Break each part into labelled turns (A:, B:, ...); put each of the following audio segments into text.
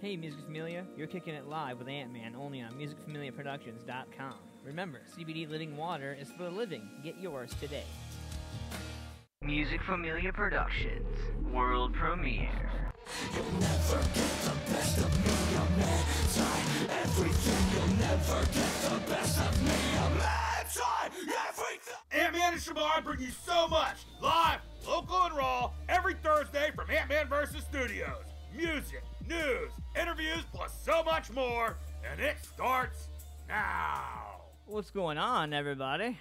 A: Hey, Music Familia, you're kicking it live with Ant-Man only on musicfamiliaproductions.com. Remember, CBD Living Water is for the living. Get yours today. Music Familia Productions, world premiere.
B: You'll never get the best of me, I'm anti-everything. You'll never get the best of me, I'm anti-everything.
C: Ant-Man and Shamar bring you so much, live, local, and raw, every Thursday from AntmanVs Studios. Music, news, interviews, plus so much more, and it starts now.
A: What's going on, everybody?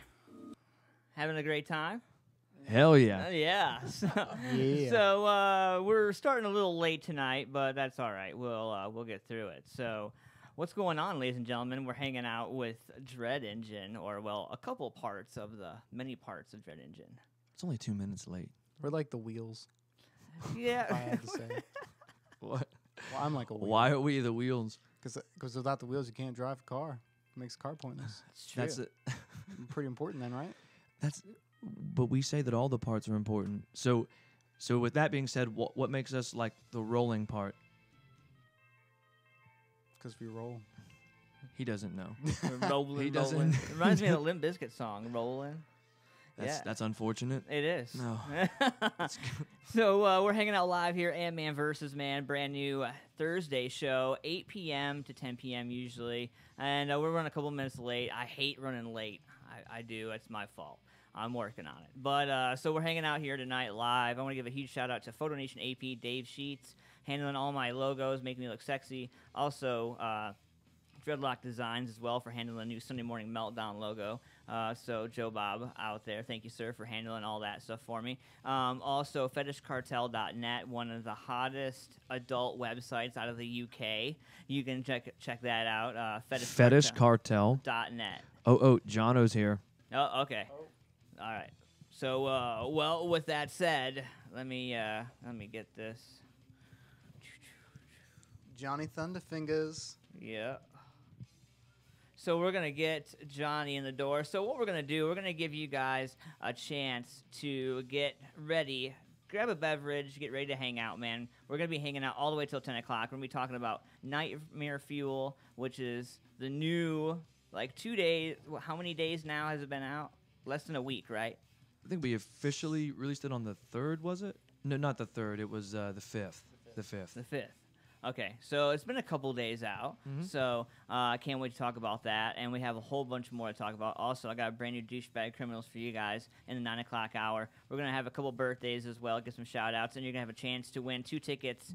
A: Having a great time?
D: Hell yeah.
A: Yeah. So,
D: Yeah.
A: so we're starting a little late tonight, but that's all right. We'll get through it. So what's going on, ladies and gentlemen? We're hanging out with Dread Engine, or, well, a couple parts of the many parts of Dread Engine.
D: It's only 2 minutes late.
E: We're like the wheels,
A: Yeah.
E: if I had to say.
D: What?
E: Well, I'm like a wheel.
D: Why are we the wheels?
E: Because without the wheels, you can't drive a car. It makes the car pointless.
A: It's true.
D: That's it.
E: Pretty important then, right?
D: But we say that all the parts are important. So with that being said, what makes us like the rolling part?
E: Because we roll.
D: He doesn't know.
A: Rolling,
D: He doesn't-
A: rolling. It reminds me of the Limp Bizkit song, Rolling.
D: That's unfortunate.
A: It is.
D: No.
A: So we're hanging out live here, Ant-Man vs. Man, brand new Thursday show, 8 p.m. to 10 p.m. usually, and we're running a couple minutes late. I hate running late. I do. It's my fault. I'm working on it. But so we're hanging out here tonight live. I want to give a huge shout out to Photo Nation AP, Dave Sheets, handling all my logos, making me look sexy. Also, Dreadlock Designs as well for handling the new Sunday Morning Meltdown logo. So Joe Bob out there, thank you, sir, for handling all that stuff for me. Also, FetishCartel.net, one of the hottest adult websites out of the UK. You can check that out.
D: FetishCartel.net. Oh, Jono's here.
A: Oh, okay. All right. So, well, with that said, let me get this.
E: Johnny Thunderfingers.
A: Yeah. So we're going to get Johnny in the door. So what we're going to do, we're going to give you guys a chance to get ready, grab a beverage, get ready to hang out, man. We're going to be hanging out all the way till 10 o'clock. We're going to be talking about Nightmare Fuel, which is the new, like, 2 days. How many days now has it been out? Less than a week, right?
D: I think we officially released it on the 3rd, was it? No, not the 3rd. It was the 5th. The 5th.
A: The 5th. Okay, so it's been a couple days out, so I can't wait to talk about that, and we have a whole bunch more to talk about. Also, I got a brand new douchebag criminals for you guys in the 9 o'clock hour. We're going to have a couple birthdays as well, get some shout-outs, and you're going to have a chance to win 2 tickets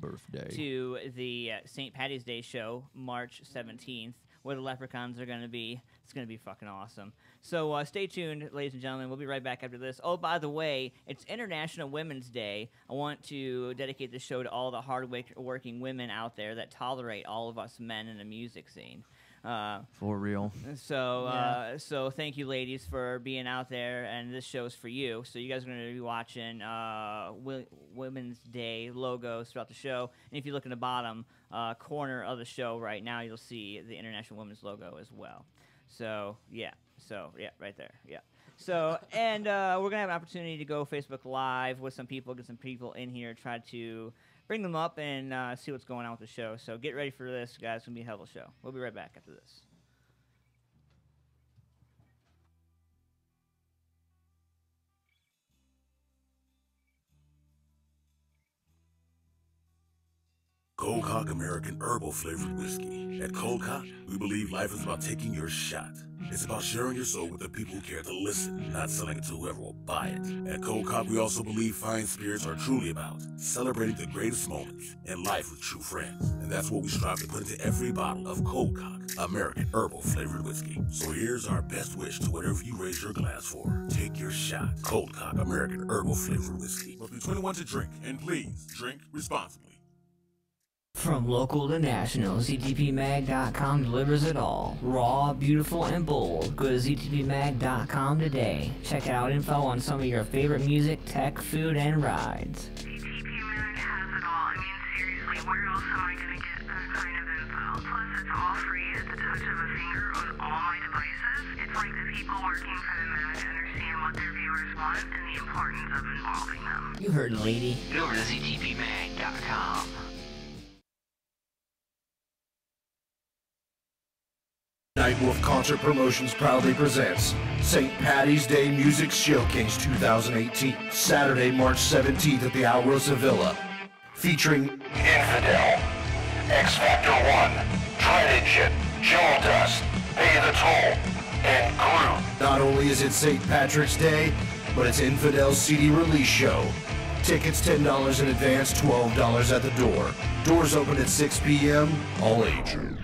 A: to the St. Patty's Day show, March 17th, where the Leprechauns are going to be. It's going to be fucking awesome. So stay tuned, ladies and gentlemen. We'll be right back after this. Oh, by the way, it's International Women's Day. I want to dedicate this show to all the hard-working women out there that tolerate all of us men in the music scene.
D: For real.
A: So, so thank you, ladies, for being out there, and this show's for you. So you guys are going to be watching Women's Day logos throughout the show, and if you look in the bottom corner of the show right now, you'll see the International Women's logo as well. So yeah, right there, yeah. So, and we're going to have an opportunity to go Facebook Live with some people, get some people in here, try to bring them up and see what's going on with the show. So get ready for this, guys. It's going to be a hell of a show. We'll be right back after this.
F: Cold Cock American Herbal Flavored Whiskey. At Cold Cock, we believe life is about taking your shot. It's about sharing your soul with the people who care to listen, not selling it to whoever will buy it. At Cold Cock, we also believe fine spirits are truly about celebrating the greatest moments in life with true friends. And that's what we strive to put into every bottle of Cold Cock American Herbal Flavored Whiskey. So here's our best wish to whatever you raise your glass for. Take your shot. Cold Cock American Herbal Flavored Whiskey. Must be 21 to drink, and please drink responsibly.
A: From local to national, ZTPMag.com delivers it all. Raw, beautiful, and bold. Go to ZTPMag.com today. Check out info on some of your favorite music, tech, food, and rides.
G: ZTPMag has it all. I mean, seriously, where else am I going to get that kind of info? Plus, it's all free at the touch of a finger on all my devices. It's like the people working for the mag understand what their viewers want and the importance of involving them.
A: You heard, lady. Go over to ZTPMag.com.
H: White Wolf Concert Promotions proudly presents St. Patty's Day Music Showcase 2018, Saturday, March 17th at the Alrosa Villa, featuring Infidel, X Factor 1, Dread Engine, Jewel Dust, Pay the Toll, and Groot. Not only is it St. Patrick's Day, but it's Infidel's CD release show. Tickets $10 in advance, $12 at the door. Doors open at 6 p.m., all ages.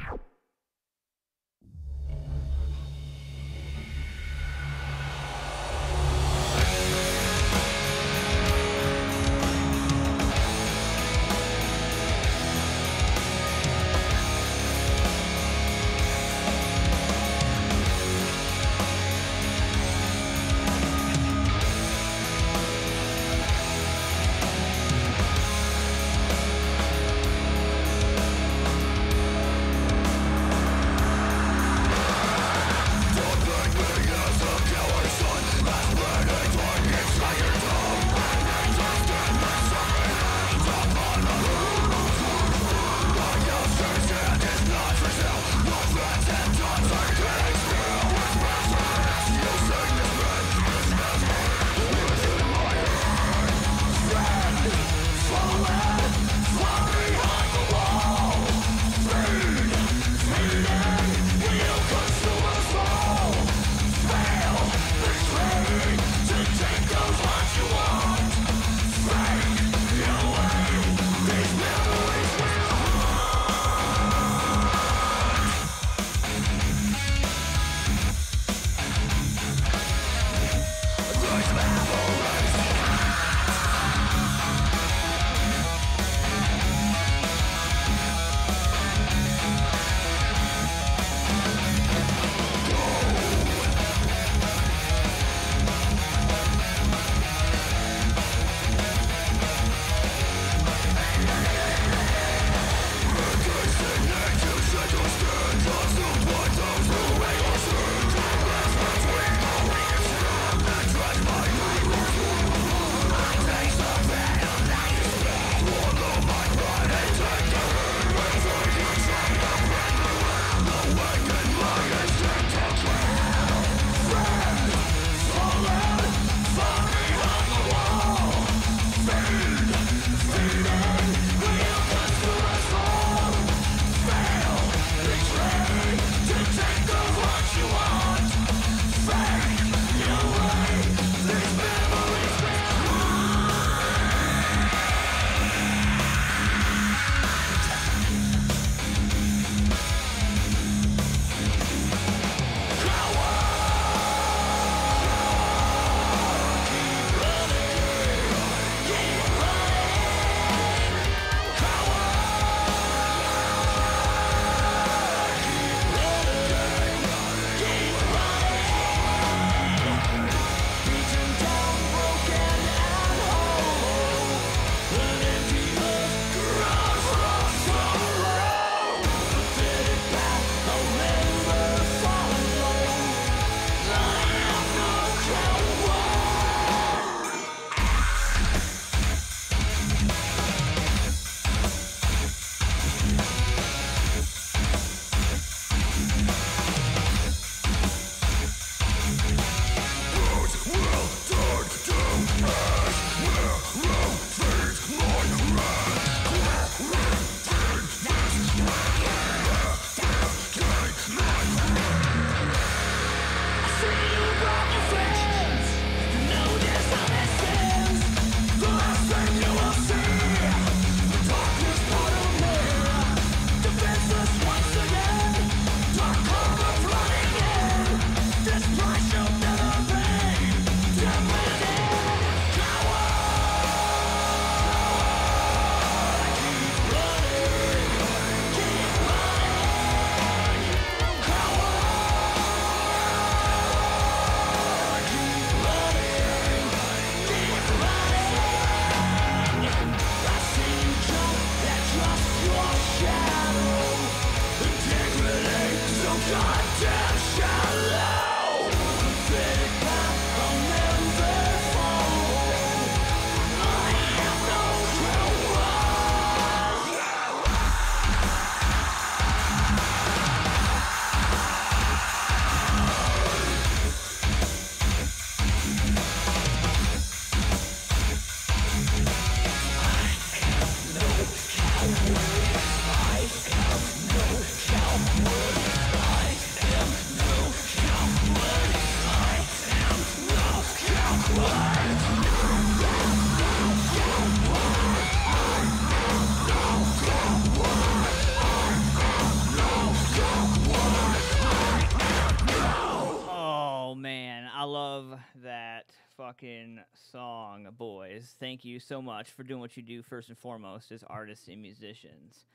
A: fucking song, boys. Thank you so much for doing what you do first and foremost as artists and musicians.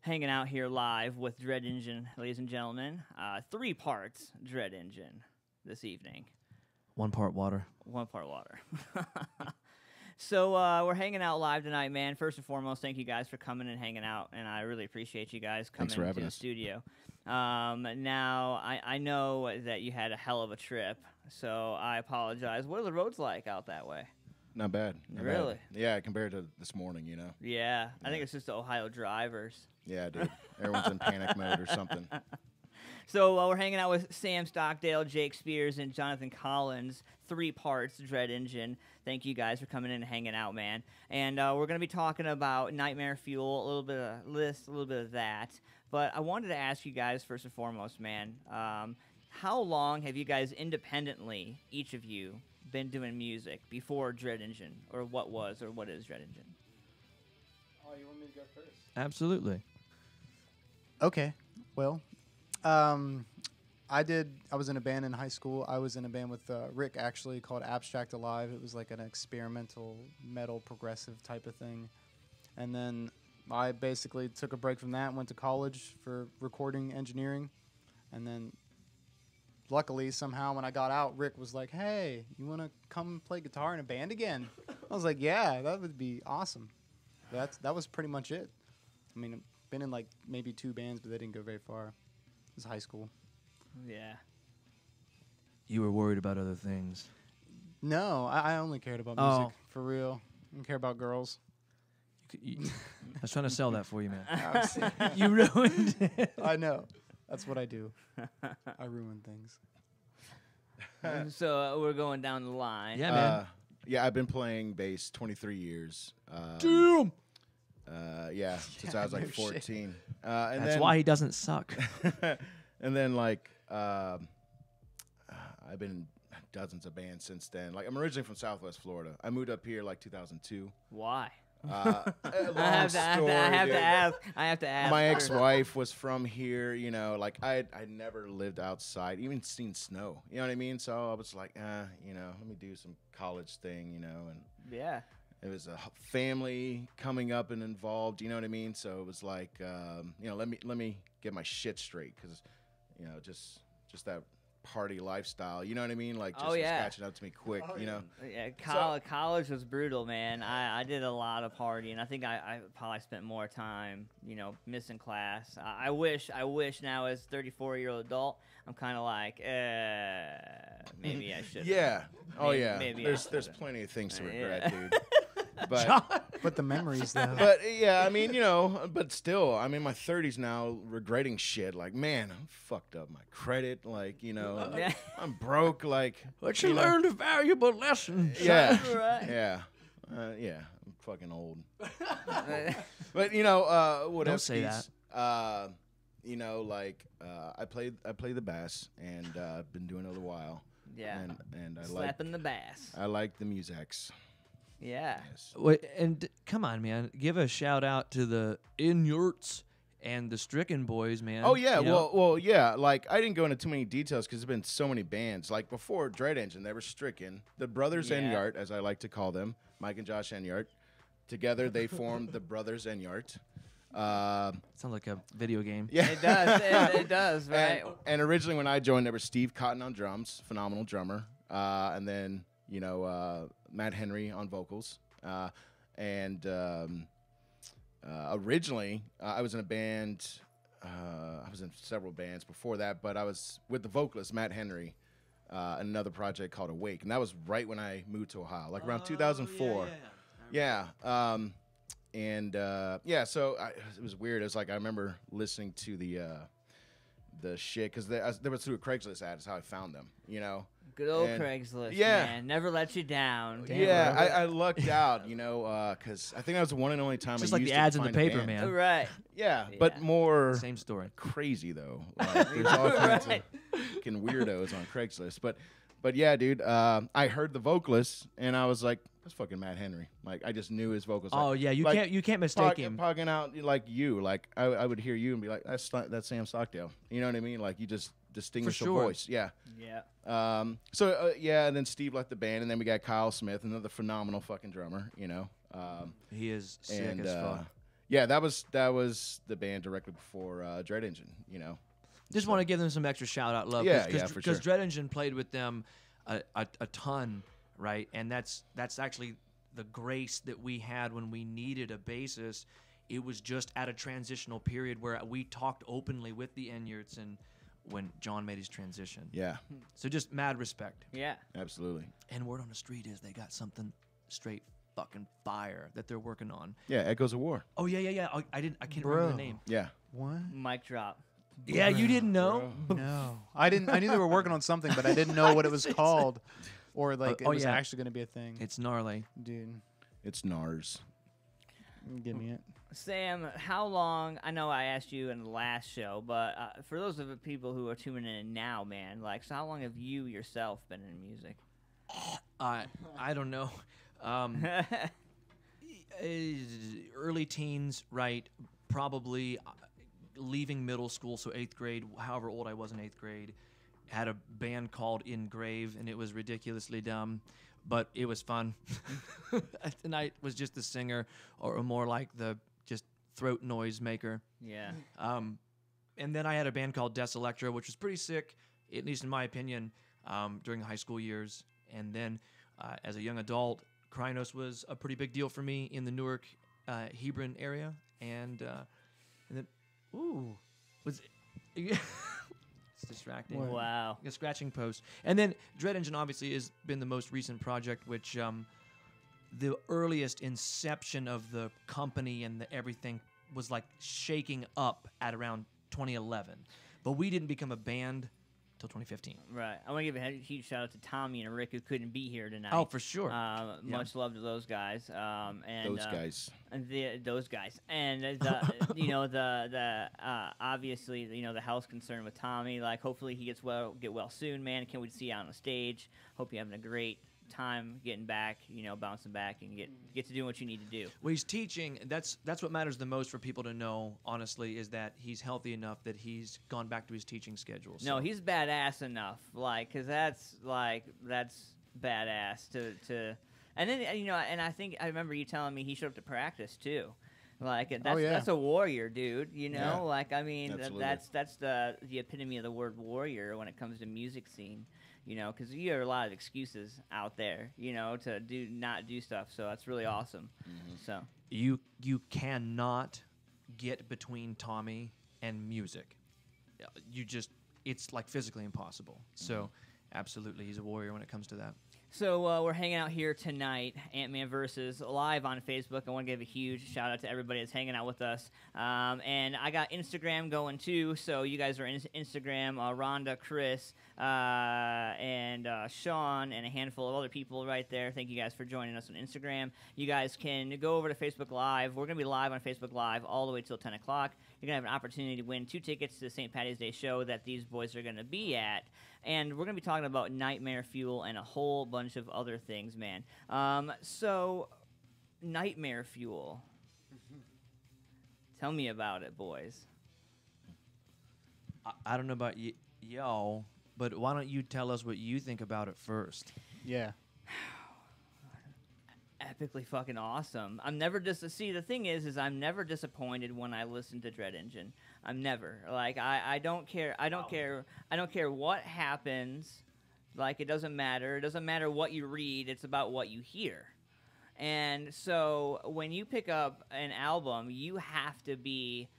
A: Hanging out here live with Dread Engine, ladies and gentlemen. 3 parts Dread Engine this evening.
D: 1 part water.
A: 1 part water. So we're hanging out live tonight, man. First and foremost, thank you guys for coming and hanging out, and I really appreciate you guys coming to the studio. Now, I know that you had a hell of a trip, so I apologize. What are the roads like out that way?
I: Not bad.
A: Really?
I: Yeah, compared to this morning, you know.
A: Yeah, I think it's just the Ohio drivers.
I: Yeah, dude. Everyone's in panic mode or something.
A: So we're hanging out with Sam Stockdale, Jake Spears, and Jonathan Collins. 3 parts, Dread Engine. Thank you guys for coming in and hanging out, man. And we're going to be talking about Nightmare Fuel, a little bit of this, a little bit of that. But I wanted to ask you guys, first and foremost, man, how long have you guys independently, each of you, been doing music before Dread Engine? Or what is Dread Engine?
E: Oh, you want me to go first?
D: Absolutely.
E: Okay. Well, I was in a band in high school. I was in a band with Rick, actually, called Abstract Alive. It was like an experimental metal progressive type of thing. And then I basically took a break from that and went to college for recording engineering. And then luckily, somehow, when I got out, Rick was like, hey, you want to come play guitar in a band again? I was like, yeah, that would be awesome. That was pretty much it. I mean, I've been in like maybe 2 bands, but they didn't go very far. It was high school.
A: Yeah.
D: You were worried about other things.
E: No, I only cared about music, for real. I didn't care about girls.
D: I was trying to sell that for you, man. You ruined it.
E: I know. That's what I do. I ruin things.
A: So we're going down the line.
D: Yeah, man.
I: Yeah, I've been playing bass 23 years.
D: Damn!
I: Yeah, since I was like 14. And
D: That's why he doesn't suck.
I: And then, like, I've been in dozens of bands since then. Like, I'm originally from Southwest Florida. I moved up here, like, 2002.
A: Why?
I: I
A: have to ask.
I: My ex-wife was from here, you know. Like, I never lived outside, even seen snow. You know what I mean? So I was like, you know, let me do some college thing, you know. And
A: yeah.
I: It was a family coming up and involved, you know what I mean? So it was like, you know, let me get my shit straight, because, you know, just that party lifestyle, you know what I mean? Like, just was catching up to me quick, you know?
A: Yeah, college was brutal, man. I did a lot of partying. I think I probably spent more time, you know, missing class. I wish now as a 34-year-old adult, I'm kind of like, maybe I should.
I: Yeah.
A: Maybe
I: there's plenty of things to regret, dude.
E: But the memories, though.
I: But yeah, I mean, you know, but still, I'm in my 30s now, regretting shit. Like, man, I'm fucked up. My credit, like, you know, I'm broke. Like,
D: but you learned a valuable lesson.
I: Yeah,
A: right.
I: Yeah, yeah. I'm fucking old. But you know, what
D: Don't
I: else?
D: say that.
I: You know, like, I play the bass, and I've been doing it a while.
A: Yeah.
I: And I
A: slapping the bass.
I: I like the musics.
A: Yeah.
I: Yes.
D: Wait, and come on, man. Give a shout out to the In-Yurts and the Stricken boys, man.
I: Oh, yeah.
D: You know?
I: Well, yeah. Like, I didn't go into too many details because there's been so many bands. Like, before Dread Engine, they were Stricken. The Brothers Enyart, as I like to call them, Mike and Josh Enyart. Together, they formed the Brothers Enyart.
D: Sounds like a video game.
I: Yeah.
A: It does. It does, right?
I: And originally, when I joined, there was Steve Cotton on drums, phenomenal drummer. And then, you know, Matt Henry on vocals. Originally, I was in a band. I was in several bands before that, but I was with the vocalist, Matt Henry, in another project called Awake. And that was right when I moved to Ohio, like around 2004. Yeah. So it was weird. It was like, I remember listening to the shit, because there was through a Craigslist ad is how I found them, you know.
A: Good old Craigslist,
I: yeah.
A: man. Never let you down.
I: Yeah, I lucked out, you know, because I think that was the one and only time
D: Just
I: I
D: like
I: used
D: the
I: to
D: ads in the
I: find a
D: paper,
I: band.
D: man.
A: Right.
I: Yeah, but more
D: Same story.
I: crazy, though. Like, there's all kinds of fucking weirdos on Craigslist. But yeah, dude, I heard the vocalist, and I was like, that's fucking Matt Henry. Like, I just knew his vocals.
D: Oh,
I: like,
D: yeah, you can't mistake him.
I: Pogging out like you. Like, I would hear you and be like, that's Sam Stockdale. You know what I mean? Like, you just distinguish a
D: sure.
I: voice. Yeah.
A: Yeah.
I: Yeah, and then Steve left the band, and then we got Kyle Smith, another phenomenal fucking drummer. You know.
D: He is sick as fuck.
I: Yeah, that was the band directly before Dread Engine. You know.
D: Just want to give them some extra shout out love.
I: Yeah, for sure.
D: Because Dread Engine played with them a ton, right? And that's actually the grace that we had when we needed a bassist. It was just at a transitional period where we talked openly with the Enyarts and when John made his transition.
I: Yeah.
D: So just mad respect.
A: Yeah.
I: Absolutely.
D: And word on the street is they got something straight fucking fire that they're working on.
I: Yeah, Echoes of War.
D: Oh yeah. I can't remember the name.
I: Yeah.
E: What?
A: Mic drop.
D: Yeah, you didn't know?
E: No, I didn't. I knew they were working on something, but I didn't know what it was called, or like it was
D: yeah.
E: actually going to be a thing.
D: It's gnarly.
E: Dude,
I: It's NARS.
E: give me it.
A: Sam, how long? I know I asked you in the last show, but for those of the people who are tuning in now, man, like, so how long have you yourself been in music?
D: I don't know. Early teens, right? Probably leaving middle school, so 8th grade, however old I was in 8th grade, had a band called Engrave, and it was ridiculously dumb, but it was fun. And I was just the singer, or more like the just throat noise maker.
A: Yeah.
D: And then I had a band called Des Electro, which was pretty sick, at least in my opinion, during the high school years. And then as a young adult, Krynos was a pretty big deal for me in the Newark, Hebron area. And then, it's distracting.
E: What?
A: Wow.
D: A scratching post. And then Dread Engine obviously has been the most recent project, which the earliest inception of the company and everything was like shaking up at around 2011. But we didn't become a band till 2015.
A: Right. I want to give a huge shout out to Tommy and Rick, who couldn't be here tonight.
D: Oh, for sure.
A: Much love to those guys. And
I: Those guys.
A: And those guys. And the, you know, the obviously, you know, the health concern with Tommy. Like, hopefully he get well soon, man. Can't wait to see you on the stage. Hope you're having a great time getting back, you know, bouncing back and get to doing what you need to do.
D: Well, he's teaching. That's what matters the most for people to know, honestly, is that he's healthy enough that he's gone back to his teaching schedule. So.
A: No, he's badass enough, like, because that's badass to and then, you know, and I think I remember you telling me he showed up to practice too. Like, that's a warrior, dude. You know,
I: Yeah.
A: like, I mean,
I: Absolutely.
A: that's the epitome of the word warrior when it comes to music scene. You know, because you have a lot of excuses out there, you know, to not do stuff. So that's really awesome.
I: Mm-hmm.
A: So
D: You cannot get between Tommy and music. It's like physically impossible. So absolutely, he's a warrior when it comes to that.
A: So we're hanging out here tonight, Ant-Man Versus, live on Facebook. I want to give a huge shout out to everybody that's hanging out with us. And I got Instagram going too, so you guys are in Instagram, Rhonda, Chris, and Sean, and a handful of other people right there. Thank you guys for joining us on Instagram. You guys can go over to Facebook Live. We're going to be live on Facebook Live all the way till 10 o'clock. You're going to have an opportunity to win 2 tickets to the St. Patty's Day show that these boys are going to be at. And we're going to be talking about Nightmare Fuel and a whole bunch of other things, man. So, Nightmare Fuel. Tell me about it, boys.
D: I don't know about y'all, but why don't you tell us what you think about it first?
E: Yeah.
A: Epically fucking awesome. I'm never see, the thing is I'm never disappointed when I listen to Dread Engine. I'm never. Like, I don't care. I don't care what happens. Like, it doesn't matter. It doesn't matter what you read. It's about what you hear. And so when you pick up an album, you have to be,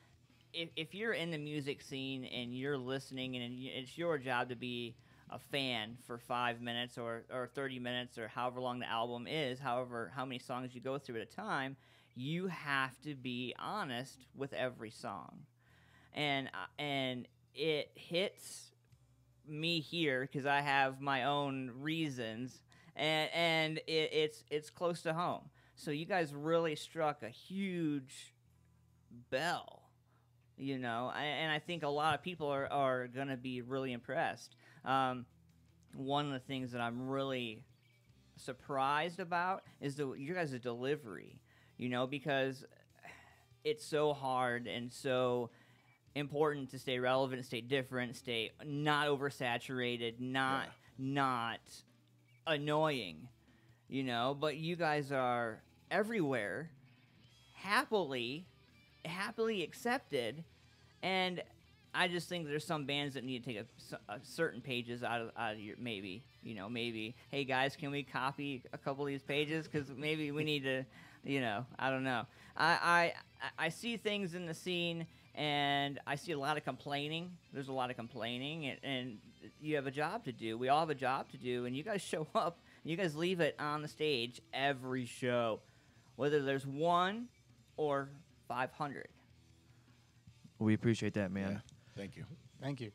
A: if you're in the music scene and you're listening, and it's your job to be a fan for 5 minutes or 30 minutes or however long the album is, how many songs you go through at a time, you have to be honest with every song. And it hits me here because I have my own reasons, and it's close to home. So you guys really struck a huge bell, you know, and I think a lot of people are going to be really impressed. One of the things that I'm really surprised about is your guys' delivery, you know, because it's so hard and so important to stay relevant, stay different, stay not oversaturated, not annoying, you know. But you guys are everywhere, happily accepted, and I just think there's some bands that need to take a certain pages out of your maybe, hey guys, can we copy a couple of these pages, because maybe we need to, I don't know. I see things in the scene, and I see a lot of complaining. There's a lot of complaining, and you have a job to do. We all have a job to do, and you guys show up, and you guys leave it on the stage every show, whether there's 1 or 500.
D: We appreciate that, man.
I: Yeah. Thank you.
E: Thank you.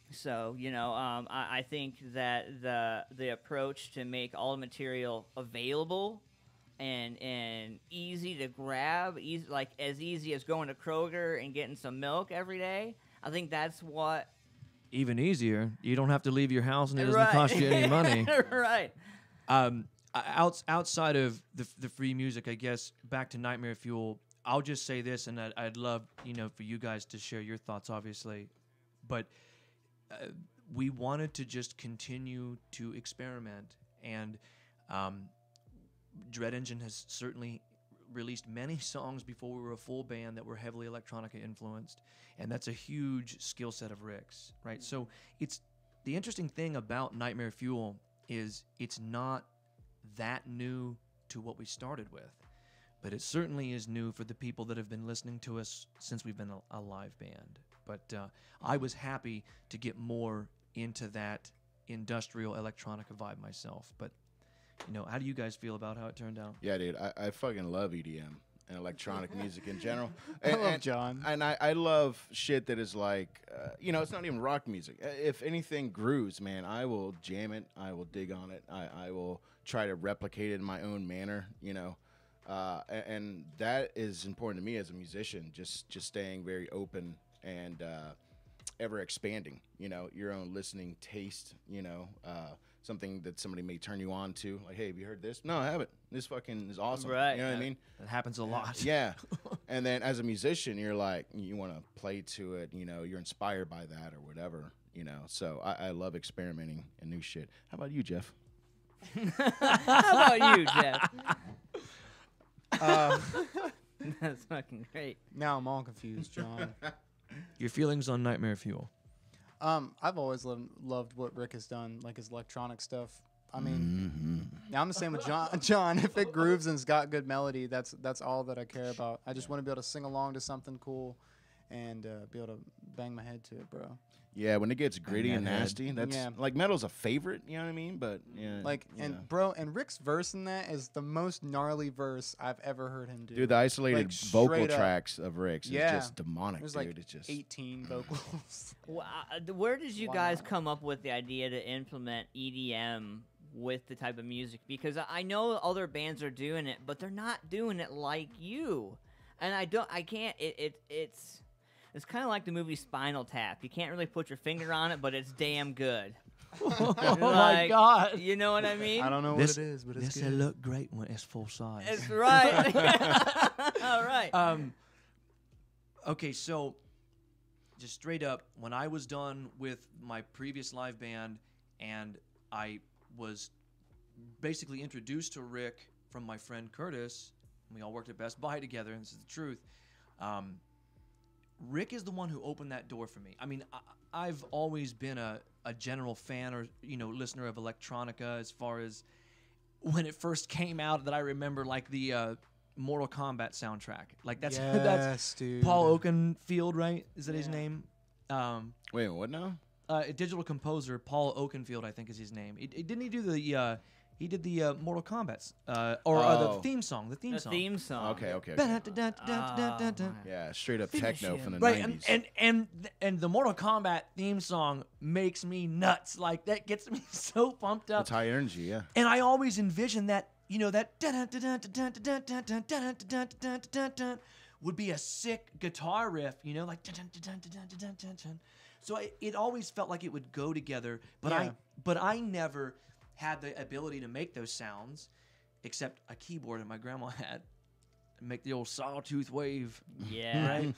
A: So, I think that the approach to make all the material available and easy to grab, as easy as going to Kroger and getting some milk every day, I think that's what...
D: Even easier. You don't have to leave your house, and it doesn't cost you any money.
A: Right.
D: Outside of the free music, I guess, back to Nightmare Fuel, I'll just say this, and I'd love, for you guys to share your thoughts, obviously. But we wanted to just continue to experiment, and Dread Engine has certainly released many songs before we were a full band that were heavily electronica influenced, and that's a huge skill set of Rick's, right? So it's the interesting thing about Nightmare Fuel is it's not that new to what we started with, but it certainly is new for the people that have been listening to us since we've been a live band. But I was happy to get more into that industrial electronica vibe myself. But how do you guys feel about how it turned out?
I: Yeah, dude, I fucking love EDM and electronic music in general.
E: I love John.
I: And I love shit that is like, it's not even rock music. If anything grooves, man, I will jam it. I will dig on it. I will try to replicate it in my own manner, and that is important to me as a musician, just staying very open and ever expanding, your own listening taste, something that somebody may turn you on to. Like, hey, have you heard this? No, I haven't. This fucking is awesome.
A: Right.
I: You know what I mean?
D: That happens a lot.
I: Yeah. And then as a musician, you're like, you want to play to it, you're inspired by that or whatever, So I love experimenting and new shit. How about you, Jeff?
A: How about you, Jeff? That's fucking great.
E: Now I'm all confused, John.
D: Your feelings on Nightmare Fuel?
E: I've always loved what Rick has done, like his electronic stuff. I mean, now I'm the same with John. John, if it grooves and it's got good melody, that's all that I care about. I just want to be able to sing along to something cool and be able to bang my head to it, bro.
I: Yeah, when it gets gritty and nasty, that's like metal's a favorite, you know what I mean? But
E: and Rick's verse in that is the most gnarly verse I've ever heard him do.
I: Dude, the isolated vocal tracks of Rick's is
E: Yeah.
I: just demonic,
E: There's
I: dude.
E: like
I: It's just
E: 18 vocals.
A: Well, where did you guys come up with the idea to implement EDM with the type of music? Because I know other bands are doing it, but they're not doing it like you. And it's kind of like the movie Spinal Tap. You can't really put your finger on it, but it's damn good.
D: Oh my God.
A: You know what I mean?
E: I don't know what it is, but it's
D: This
E: good.
D: look great when it's full size.
A: It's right. All right.
D: Okay, so just straight up, when I was done with my previous live band and I was basically introduced to Rick from my friend Curtis, and we all worked at Best Buy together, and this is the truth, Rick is the one who opened that door for me. I mean, I've always been a general fan or, listener of electronica as far as when it first came out, that I remember like the Mortal Kombat soundtrack. Like that's
E: dude.
D: Paul Oakenfield, right? Is that his name?
I: Wait, what now?
D: A digital composer, Paul Oakenfield, I think is his name. Didn't he do the he did the Mortal Kombat the theme song. The theme song.
I: Okay. Yeah, straight up techno from the 90s.
D: And the Mortal Kombat theme song makes me nuts. Like that gets me so pumped up.
I: It's high energy, yeah.
D: And I always envisioned that, that would be a sick guitar riff, like so it always felt like it would go together, but I never had the ability to make those sounds except a keyboard that my grandma had. make the old sawtooth wave.
A: Yeah.
D: Right?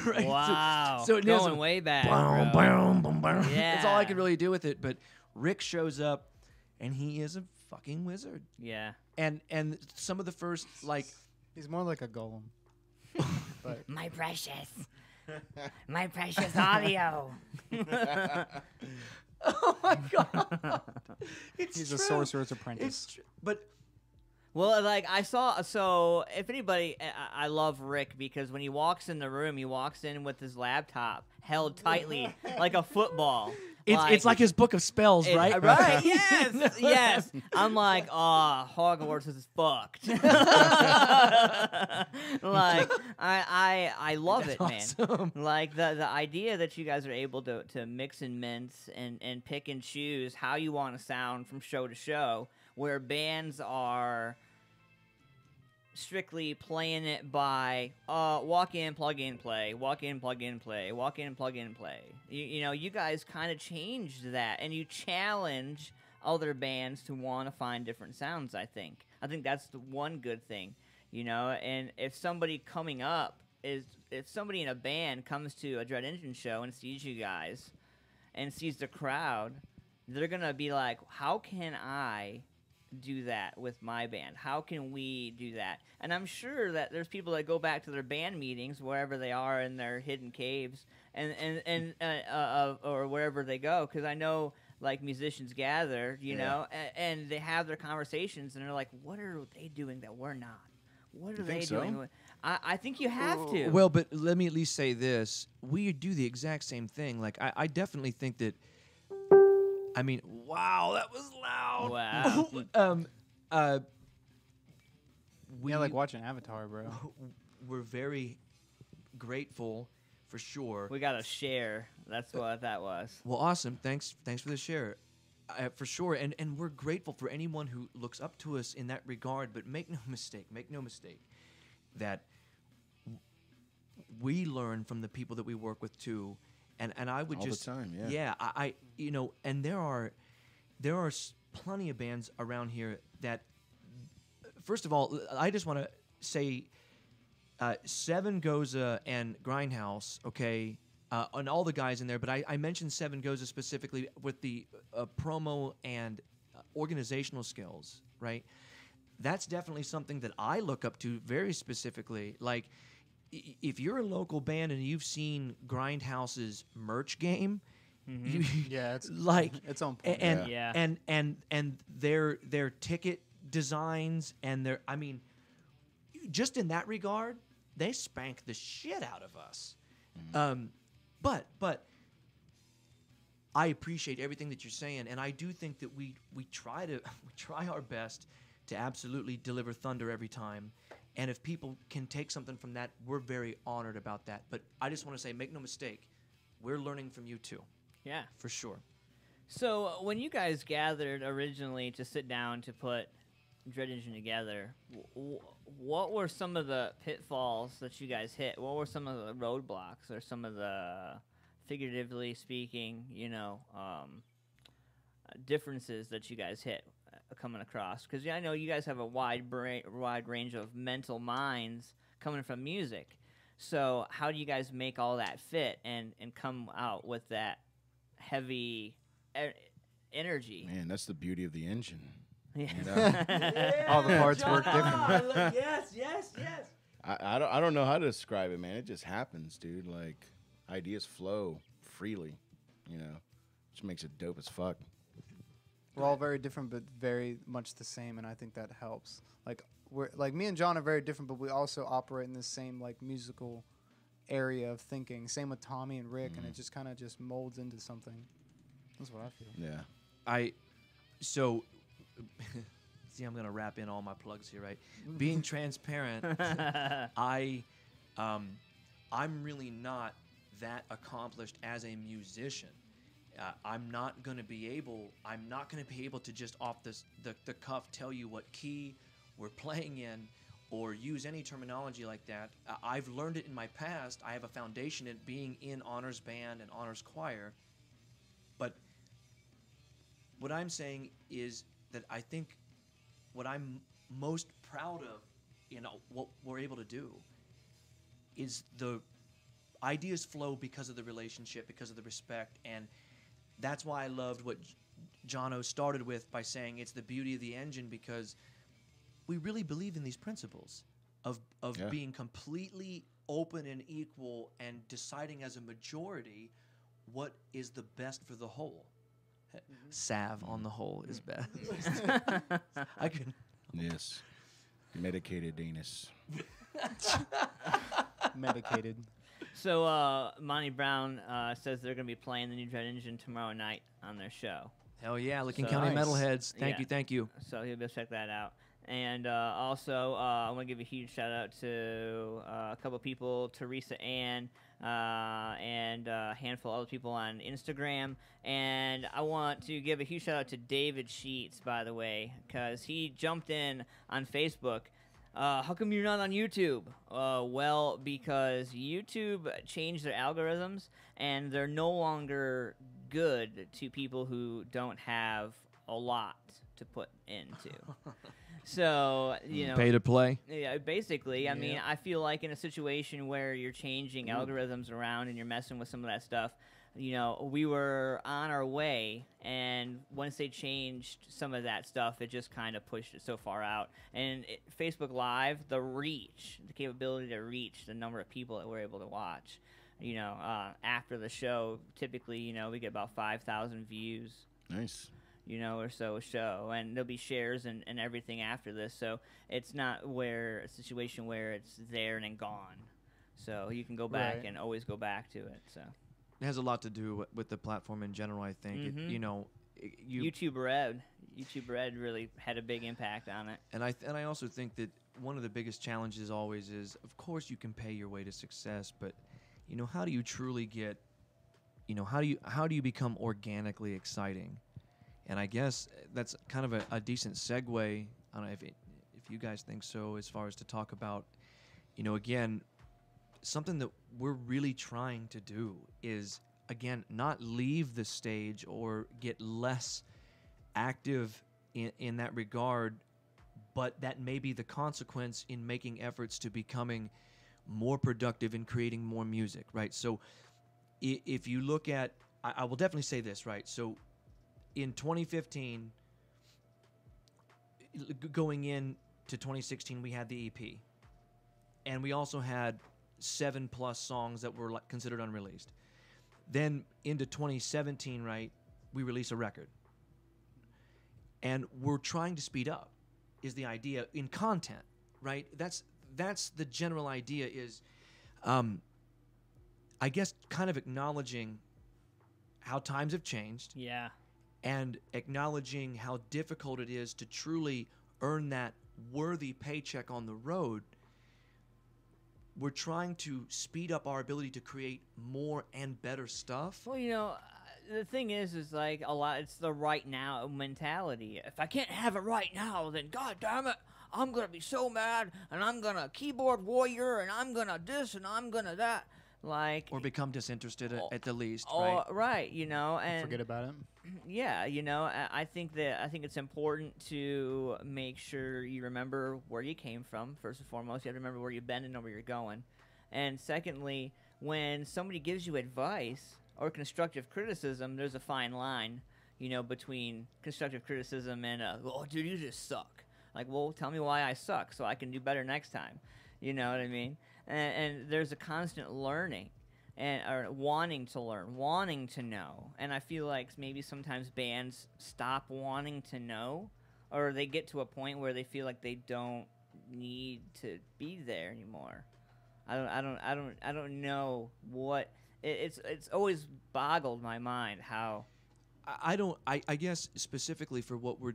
D: Right?
A: Wow.
D: So it does
A: Going way back.
D: Boom,
A: bro.
D: boom, boom, boom.
A: Yeah.
D: That's all I can really do with it. But Rick shows up, and he is a fucking wizard.
A: Yeah.
D: And some of the first, like...
E: He's more like a golem. But
A: My precious. My precious audio.
D: Oh, my God. It's
E: he's
D: true.
E: a sorcerer's apprentice.
D: It's true. But...
A: Well, like I saw, so if anybody, I love Rick because when he walks in the room, he walks in with his laptop held tightly like a football.
D: It's like his book of spells, right?
A: Right, yes, yes. I'm like, oh, Hogwarts is fucked. Like, I love it, man.
D: Awesome.
A: Like, the idea that you guys are able to mix and mince and pick and choose how you want to sound from show to show, where bands are strictly playing it by walk in, plug in, play, walk in, plug in, play, walk in, plug in, play. You know, you guys kind of changed that, and you challenge other bands to want to find different sounds. I think that's the one good thing, you know. And if somebody coming up if somebody in a band comes to a Dread Engine show and sees you guys and sees the crowd, they're gonna be like, how can I do that with my band? How can we do that? And I'm sure that there's people that go back to their band meetings wherever they are in their hidden caves and or wherever they go, because I know like musicians gather, you know, and they have their conversations and they're like, what are they doing that we're not? What are they doing? I think you have to.
D: Well, but let me at least say this: we do the exact same thing. Like I definitely think that. I mean, wow, that was loud.
A: Wow.
E: Yeah, like watching Avatar, bro.
D: We're very grateful, for sure.
A: We got to share. That's what that was.
D: Well, awesome. Thanks for the share, for sure. And we're grateful for anyone who looks up to us in that regard. But make no mistake, that we learn from the people that we work with too. And I would
I: all
D: just
I: the time,
D: I you know, and there are plenty of bands around here that, first of all, I just want to say, Seven Goza and Grindhouse, okay, and all the guys in there, but I mentioned Seven Goza specifically with the promo and organizational skills, right? That's definitely something that I look up to very specifically. Like, if you're a local band and you've seen Grindhouse's merch game,
E: Yeah, it's
D: like
E: it's on point.
D: and their ticket designs and their, I mean, just in that regard, they spank the shit out of us. But I appreciate everything that you're saying, and I do think that we try our best to absolutely deliver thunder every time. And if people can take something from that, we're very honored about that. But I just want to say, make no mistake, we're learning from you too.
A: Yeah.
D: For sure.
A: So when you guys gathered originally to sit down to put Dread Engine together, what were some of the pitfalls that you guys hit? What were some of the roadblocks or some of the, figuratively speaking, you know, differences that you guys hit coming across? Because I know you guys have a wide range of mental minds coming from music. So how do you guys make all that fit and come out with that heavy energy?
I: Man, that's the beauty of the engine.
A: Yeah.
I: You know?
E: All the parts work different.
A: Yes.
I: I don't know how to describe it, man. It just happens, dude. Like, ideas flow freely, you know, which makes it dope as fuck.
E: We're all very different, but very much the same, and I think that helps. Like me and John are very different, but we also operate in the same like musical area of thinking. Same with Tommy and Rick, and it just kind of just molds into something. That's what I feel.
I: Yeah.
D: So see, I'm gonna wrap in all my plugs here, right? Being transparent, I'm really not that accomplished as a musician. I'm not gonna be able to just off the cuff tell you what key we're playing in or use any terminology like that. I've learned it in my past. I have a foundation in being in honors band and honors choir. But what I'm saying is that I think what I'm most proud of what we're able to do is the ideas flow because of the relationship, because of the respect, and that's why I loved what Jono started with by saying it's the beauty of the engine, because we really believe in these principles of being completely open and equal and deciding as a majority what is the best for the whole. Salve on the whole is best. I could.
I: Yes. Medicated anus.
E: Medicated.
A: So Monty Brown says they're going to be playing the new Dread Engine tomorrow night on their show.
D: Hell yeah, Licking
A: So-
D: County
E: Nice.
D: Metalheads. Thank you.
A: So he'll be able to check that out. And also, I want to give a huge shout out to a couple of people, Teresa Ann, and a handful of other people on Instagram. And I want to give a huge shout out to David Sheets, by the way, because he jumped in on Facebook. How come you're not on YouTube? Well, because YouTube changed their algorithms, and they're no longer good to people who don't have a lot to put into. So,
D: Pay to play.
A: yeah, basically, I mean, I feel like in a situation where you're changing algorithms around and you're messing with some of that stuff, we were on our way, and once they changed some of that stuff, it just kind of pushed it so far out. And Facebook Live, the capability to reach the number of people that we're able to watch, after the show, typically, we get about 5,000 views.
I: Nice.
A: Or so a show, and there'll be shares and everything after this, so it's not a situation where it's there and then gone, so you can go back
E: Right.
A: and always go back to it. So
D: It has a lot to do with the platform in general, I think.
A: YouTube Red really had a big impact on it.
D: And I also think that one of the biggest challenges always is, of course, you can pay your way to success, but how do you truly get, how do you become organically exciting? And I guess that's kind of a decent segue. I don't know if you guys think so, as far as to talk about, again, something that we're really trying to do is, again, not leave the stage or get less active in that regard, but that may be the consequence in making efforts to becoming more productive in creating more music, right? So if you look at, I will definitely say this, right? So in 2015, going in to 2016, we had the EP, and we also had 7+ songs that were considered unreleased. Then into 2017, right, we release a record, and we're trying to speed up. Is the idea in content, right? That's the general idea. Is, I guess, kind of acknowledging how times have changed.
A: Yeah.
D: And acknowledging how difficult it is to truly earn that worthy paycheck on the road. We're trying to speed up our ability to create more and better stuff.
A: Well, the thing is like it's the right now mentality. If I can't have it right now, then god damn it, I'm gonna be so mad, and I'm gonna keyboard warrior, and I'm gonna this, and I'm gonna that. Or
D: become disinterested at the least, right?
A: Right, and
E: Forget about it.
A: Yeah, I think it's important to make sure you remember where you came from. First and foremost, you have to remember where you've been and know where you're going. And secondly, when somebody gives you advice or constructive criticism, there's a fine line, between constructive criticism and oh, dude, you just suck. Like, well, tell me why I suck so I can do better next time. You know what I mean? And there's a constant learning or wanting to learn, wanting to know. And I feel like maybe sometimes bands stop wanting to know, or they get to a point where they feel like they don't need to be there anymore. I don't know what it's always boggled my mind how.
D: I guess specifically for what we're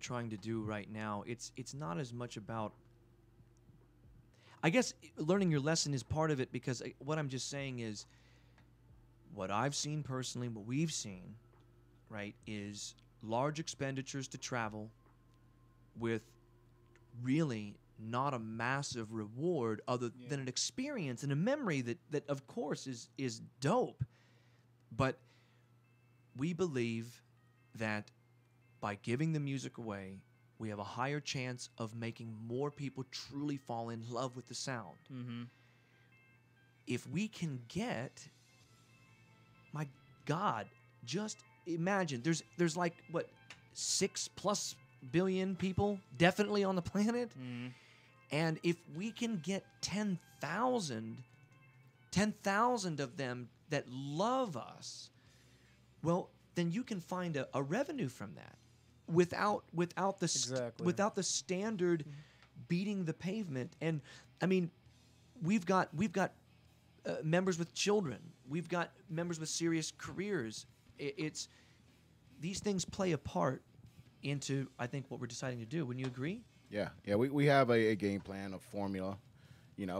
D: trying to do right now, it's not as much about. I guess learning your lesson is part of it, because what I'm just saying is what I've seen personally, what we've seen, right, is large expenditures to travel with really not a massive reward other than an experience and a memory that of course is dope. But we believe that by giving the music away we have a higher chance of making more people truly fall in love with the sound.
A: Mm-hmm.
D: If we can get, my God, just imagine there's like what 6+ billion people definitely on the planet, and if we can get 10,000 of them that love us, well, then you can find a revenue from that without the standard beating the pavement. And I mean, we've got members with children, we've got members with serious careers. It's these things play a part into, I think, what we're deciding to do. Wouldn't you agree?
I: Yeah, we have a game plan, a formula,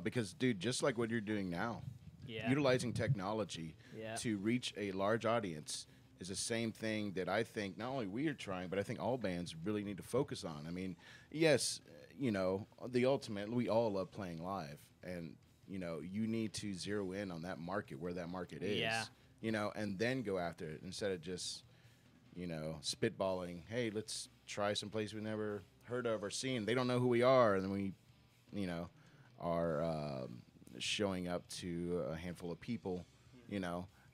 I: because, dude, just like what you're doing now, utilizing technology to reach a large audience is the same thing that I think not only we are trying, but I think all bands really need to focus on. I mean, yes, the ultimate, we all love playing live, and, you need to zero in on that market, where that market is, and then go after it instead of just, spitballing, hey, let's try some place we never heard of or seen. They don't know who we are, and then we, are showing up to a handful of people,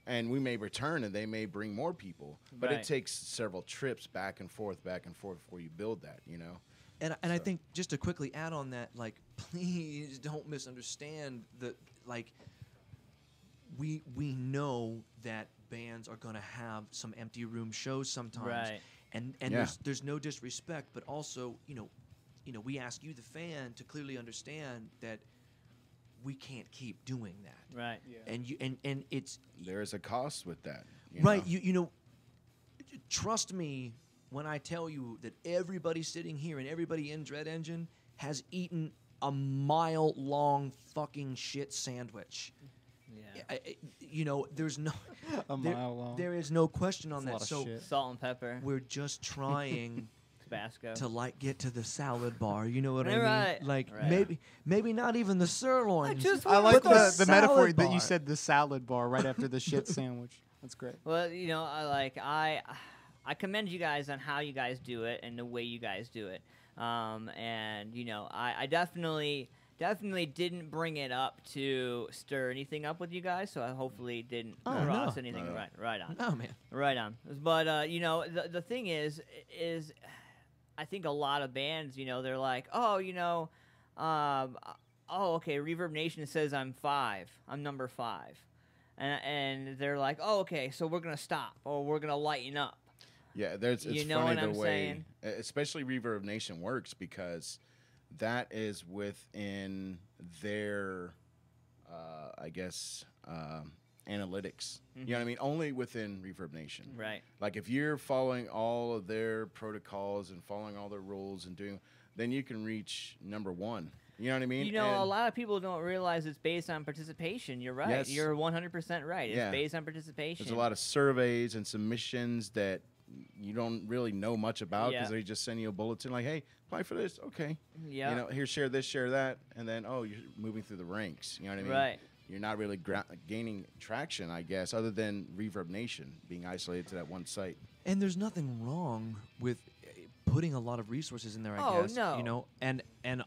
I: and we may return and they may bring more people, but it takes several trips back and forth before you build that,
D: And I think, just to quickly add on that, like, please don't misunderstand that, like, we know that bands are going to have some empty room shows sometimes, and there's no disrespect, but also, we ask you, the fan, to clearly understand that we can't keep doing that,
A: right?
D: And it's,
I: there is a cost with that,
D: right? Trust me when I tell you that everybody sitting here and everybody in Dread Engine has eaten a mile-long fucking shit sandwich. There's no
E: a mile long.
D: There is no question on
E: That's
D: that.
E: a lot of
D: So
E: shit.
A: Salt and pepper,
D: we're just trying
A: Tabasco.
D: to get to the salad bar. You know what I mean?
A: Right.
D: Like
A: Right.
D: maybe not even the sirloin.
E: I like the
D: salad
E: metaphor that
D: bar.
E: you said, the salad bar, right after the shit sandwich. That's great.
A: Well, I commend you guys on how you guys do it and the way you guys do it. And I definitely didn't bring it up to stir anything up with you guys, so I hopefully didn't cross anything.
I: No.
A: Right on.
D: Oh man.
A: Right on. But the thing is I think a lot of bands, they're like, okay, Reverb Nation says I'm number 5. And they're like, oh, okay, so we're going to stop, or we're going to lighten up.
I: Yeah, it's
A: You know
I: funny
A: what
I: the
A: I'm
I: way,
A: saying?
I: especially Reverb Nation works, because that is within their, analytics. You know what I mean? Only within Reverb Nation.
A: Right.
I: Like, if you're following all of their protocols and following all their rules and doing, then you can reach number 1. You know what I mean?
A: A lot of people don't realize it's based on participation. You're right.
I: Yes.
A: You're 100% right. It's based on participation.
I: There's a lot of surveys and submissions that you don't really know much about, because they just send you a bulletin like, hey, apply for this. Okay.
A: Yeah.
I: Here, share this, share that. And then, you're moving through the ranks. You know what I mean?
A: Right.
I: You're not really gaining traction, I guess, other than Reverb Nation being isolated to that one site.
D: And there's nothing wrong with putting a lot of resources in there, I guess.
A: No.
D: And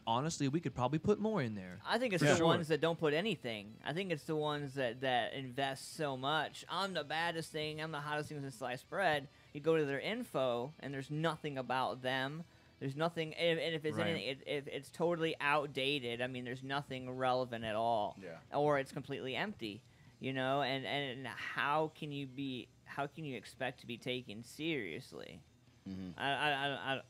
D: honestly, we could probably put more in there.
A: I think it's the ones that don't put anything. I think it's the ones that invest so much. I'm the baddest thing. I'm the hottest thing since sliced bread. You go to their info, and there's nothing about them. There's nothing, and if it's anything, if it's totally outdated. I mean, there's nothing relevant at all.
I: Yeah.
A: Or it's completely empty. And how can you expect to be taken seriously?
I: Mm-hmm.
A: I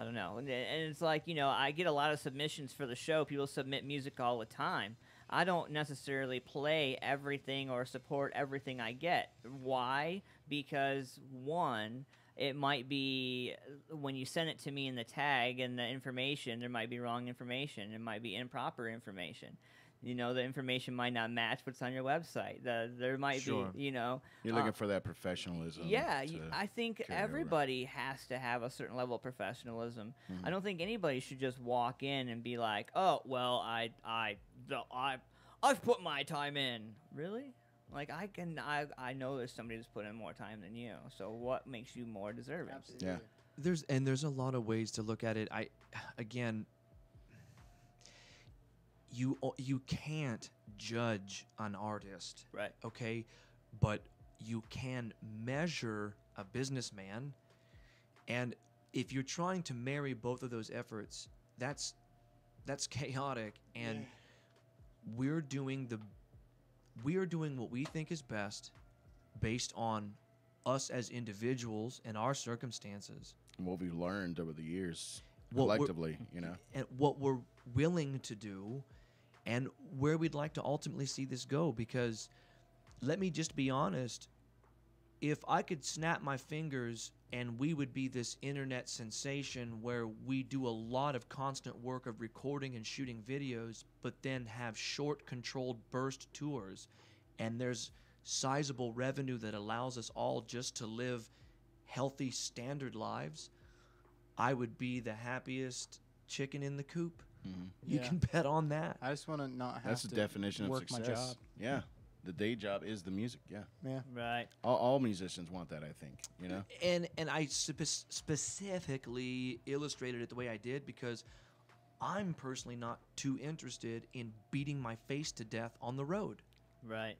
A: don't know. And it's like, I get a lot of submissions for the show. People submit music all the time. I don't necessarily play everything or support everything I get. Why? Because, one, it might be, when you send it to me in the tag and the information, there might be wrong information. It might be improper information. The information might not match what's on your website. There might be,
I: You're looking for that professionalism.
A: Yeah, I think
I: carry over.
A: everybody has to have a certain level of professionalism.
I: Mm-hmm.
A: I don't think anybody should just walk in and be like, "Oh, well, I've put my time in." Really? Like, I know there's somebody who's put in more time than you. So what makes you more deserving?
E: Absolutely.
I: Yeah.
D: There's a lot of ways to look at it. Again, you can't judge an artist,
A: Right.
D: okay, but you can measure a businessman, and if you're trying to marry both of those efforts, that's chaotic, and we're doing what we think is best based on us as individuals and our circumstances
I: And what we've learned over the years,
D: What we're-
I: collectively,
D: and what we're willing to do and where we'd like to ultimately see this go. Because let me just be honest, if I could snap my fingers and we would be this internet sensation where we do a lot of constant work of recording and shooting videos, but then have short controlled burst tours, and there's sizable revenue that allows us all just to live healthy standard lives, I would be the happiest chicken in the coop. You
E: Yeah.
D: can bet on that.
E: I just want to not have
I: That's
E: to
I: the definition of
E: work
I: success.
E: my job.
I: Yeah. The day job is the music. Yeah.
E: Yeah.
A: Right.
I: All musicians want that, I think.
D: And I specifically illustrated it the way I did because I'm personally not too interested in beating my face to death on the road.
A: Right.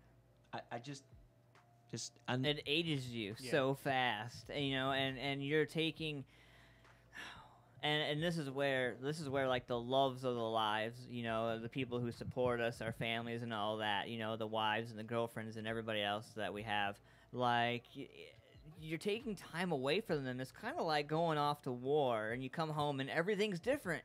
D: I just
A: It ages you so fast, and you're taking, and this is where like the loves of the lives, the people who support us, our families and all that, the wives and the girlfriends and everybody else that we have, like you're taking time away from them. It's kind of like going off to war and you come home and everything's different.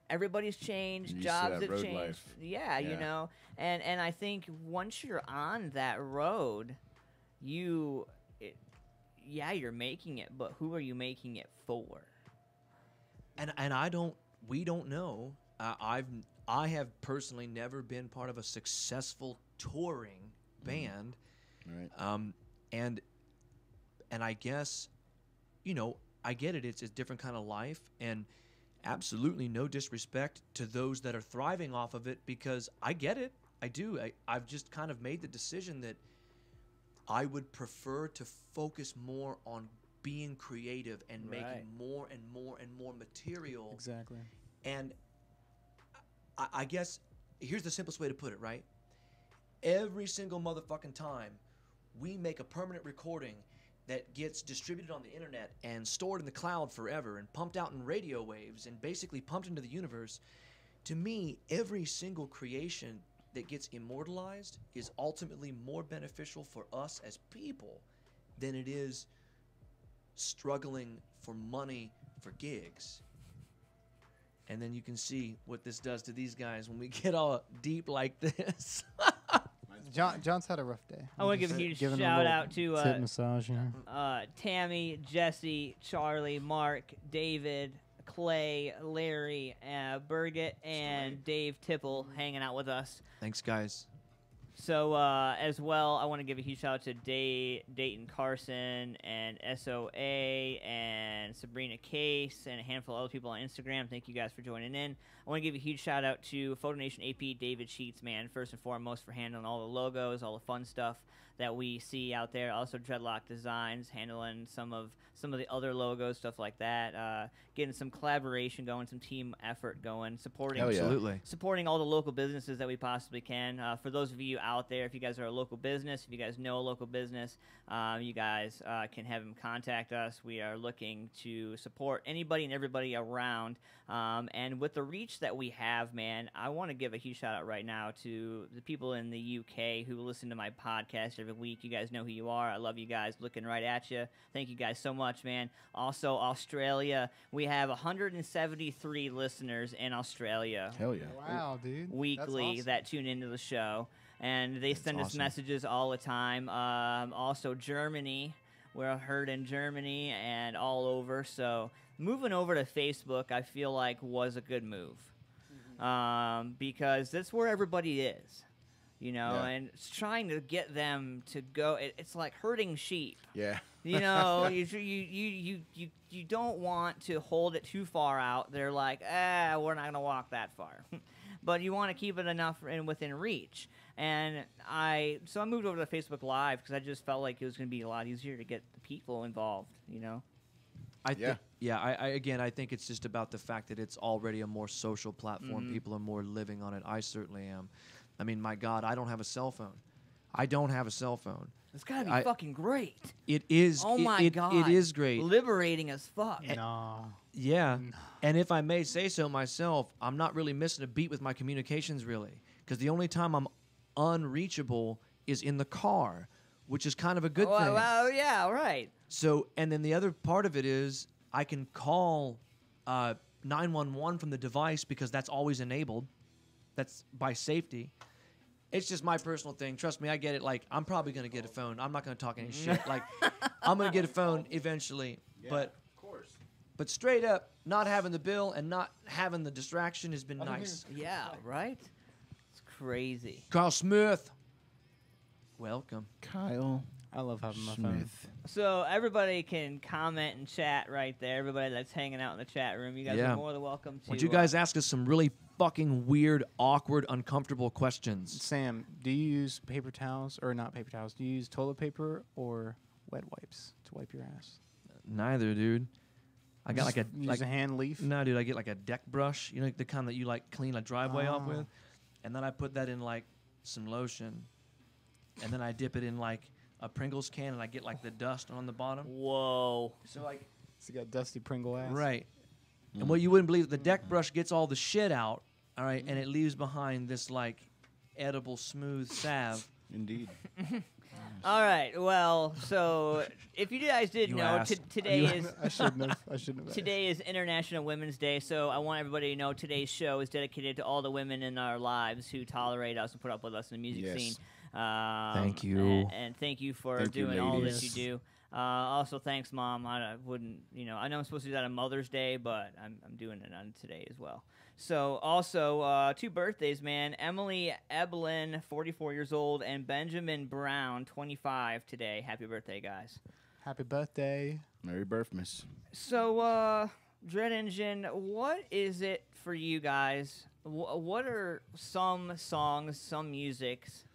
A: Everybody's changed,
I: Used to
A: jobs
I: that
A: have
I: road
A: changed.
I: life.
A: Yeah, and I think once you're on that road, you're making it, but who are you making it for?
D: and we don't know. I have personally never been part of a successful touring band.
I: Right.
D: And I guess, I get it. It's a different kind of life, and absolutely no disrespect to those that are thriving off of it, because I get it. I do. I've just kind of made the decision that I would prefer to focus more on being creative and making more and more and more material.
E: Exactly.
D: And I guess here's the simplest way to put it, right? Every single motherfucking time we make a permanent recording that gets distributed on the internet and stored in the cloud forever and pumped out in radio waves and basically pumped into the universe, to me, every single creation that gets immortalized is ultimately more beneficial for us as people than it is struggling for money for gigs. And then you can see what this does to these guys when we get all deep like this.
E: John's had a rough day.
A: I want to give a huge shout out to
E: tit massage.
A: Tammy, Jesse, Charlie, Mark, David, Clay, Larry, Birgit, and Dave Tipple hanging out with us.
D: Thanks, guys.
A: So, as well, I want to give a huge shout out to Dayton Carson and SOA and Sabrina Case and a handful of other people on Instagram. Thank you guys for joining in. I want to give a huge shout out to Photo Nation AP David Sheets, man, first and foremost, for handling all the logos, all the fun stuff that we see out there. Also, Dreadlock Designs handling some of the other logos, stuff like that. Getting some collaboration going, some team effort going, supporting
D: Absolutely.
A: supporting all the local businesses that we possibly can. For those of you out there, if you guys are a local business, if you guys know a local business, you guys can have them contact us. We are looking to support anybody and everybody around. And with the reach that we have, man, I want to give a huge shout out right now to the people in the UK who listen to my podcast every week. You guys know who you are. I love you guys, looking right at you. Thank you guys so much, man. Also, Australia, we have 173 listeners in Australia.
I: Hell yeah.
E: Wow, dude.
A: Weekly
E: That's awesome.
A: that tune into the show, and they send us
D: awesome.
A: messages all the time. Also, Germany, we're heard in Germany and all over. So moving over to Facebook, I feel like was a good move, because that's where everybody is, and it's trying to get them to go. It's like herding sheep.
I: Yeah.
A: You don't want to hold it too far out. They're like, we're not gonna walk that far, but you want to keep it enough and within reach. And I moved over to Facebook Live because I just felt like it was gonna be a lot easier to get the people involved.
D: I think it's just about the fact that it's already a more social platform. People are more living on it. I certainly am. I mean, my God, I don't have a cell phone. I don't have a cell phone.
A: It's gotta be fucking great.
D: It is.
A: Oh my God.
D: It is great.
A: Liberating as fuck.
E: Nah.
D: Yeah. And if I may say so myself, I'm not really missing a beat with my communications, really. Because the only time I'm unreachable is in the car, which is kind of a good thing.
A: Well, yeah, right.
D: So, and then the other part of it is I can call 911 from the device because that's always enabled. That's by safety. It's just my personal thing. Trust me, I get it. Like, I'm probably going to get a phone. I'm not going to talk any shit. Like, I'm going to get a phone eventually.
I: Yeah,
D: but
I: of course.
D: But straight up, not having the bill and not having the distraction has been nice.
A: Yeah, right? It's crazy.
D: Carl Smith. Welcome.
I: Kyle.
E: I love having my phone.
A: So everybody can comment and chat right there. Everybody that's hanging out in the chat room, you guys are more than welcome to.
D: Would you guys ask us some really fucking weird, awkward, uncomfortable questions?
E: Sam, do you use paper towels or not paper towels? Do you use toilet paper or wet wipes to wipe your ass?
D: Neither, dude. I got
E: Use a hand leaf.
D: No, dude. I get like a deck brush. You know, like the kind that you like clean a driveway off with, and then I put that in like some lotion, and then I dip it in like a Pringles can, and I get like the dust on the bottom.
A: Whoa.
D: So like,
E: So you got dusty Pringle ass.
D: right. And what you wouldn't believe, the deck brush gets all the shit out, all right, and it leaves behind this like edible smooth salve.
I: Indeed.
A: All right. Well, so if you guys did
D: You
A: know,
D: asked.
A: today is
E: I shouldn't have.
A: today is International Women's Day. So I want everybody to know today's show is dedicated to all the women in our lives who tolerate us and put up with us in the music scene.
D: Thank you.
A: And thank you for
I: Thank you,
A: doing all that
I: ladies.
A: you do. Also, thanks, Mom. I wouldn't, I know I'm supposed to do that on Mother's Day, but I'm doing it on today as well. So, also, 2 birthdays, man. Emily Eblin, 44 years old, and Benjamin Brown, 25 today. Happy birthday, guys.
E: Happy birthday.
I: Merry Birthmas.
A: So, Dread Engine, what is it for you guys? What are some songs, some musics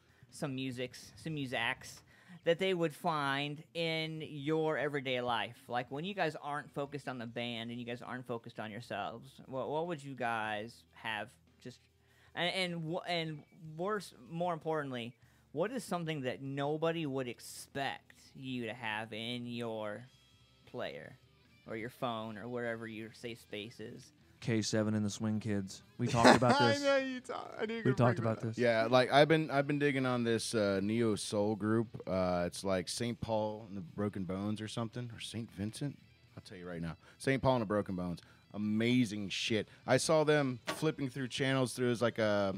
A: that they would find in your everyday life? Like when you guys aren't focused on the band and you guys aren't focused on yourselves, what would you guys have just and worse, more importantly, what is something that nobody would expect you to have in your player or your phone or wherever your safe space is?
D: K7 and the Swing Kids. We talked about this.
E: I knew
D: We talked about this.
I: Yeah, like I've been digging on this neo soul group. It's like St. Paul and the Broken Bones or something, or St. Vincent. I'll tell you right now, St. Paul and the Broken Bones. Amazing shit. I saw them flipping through channels through like a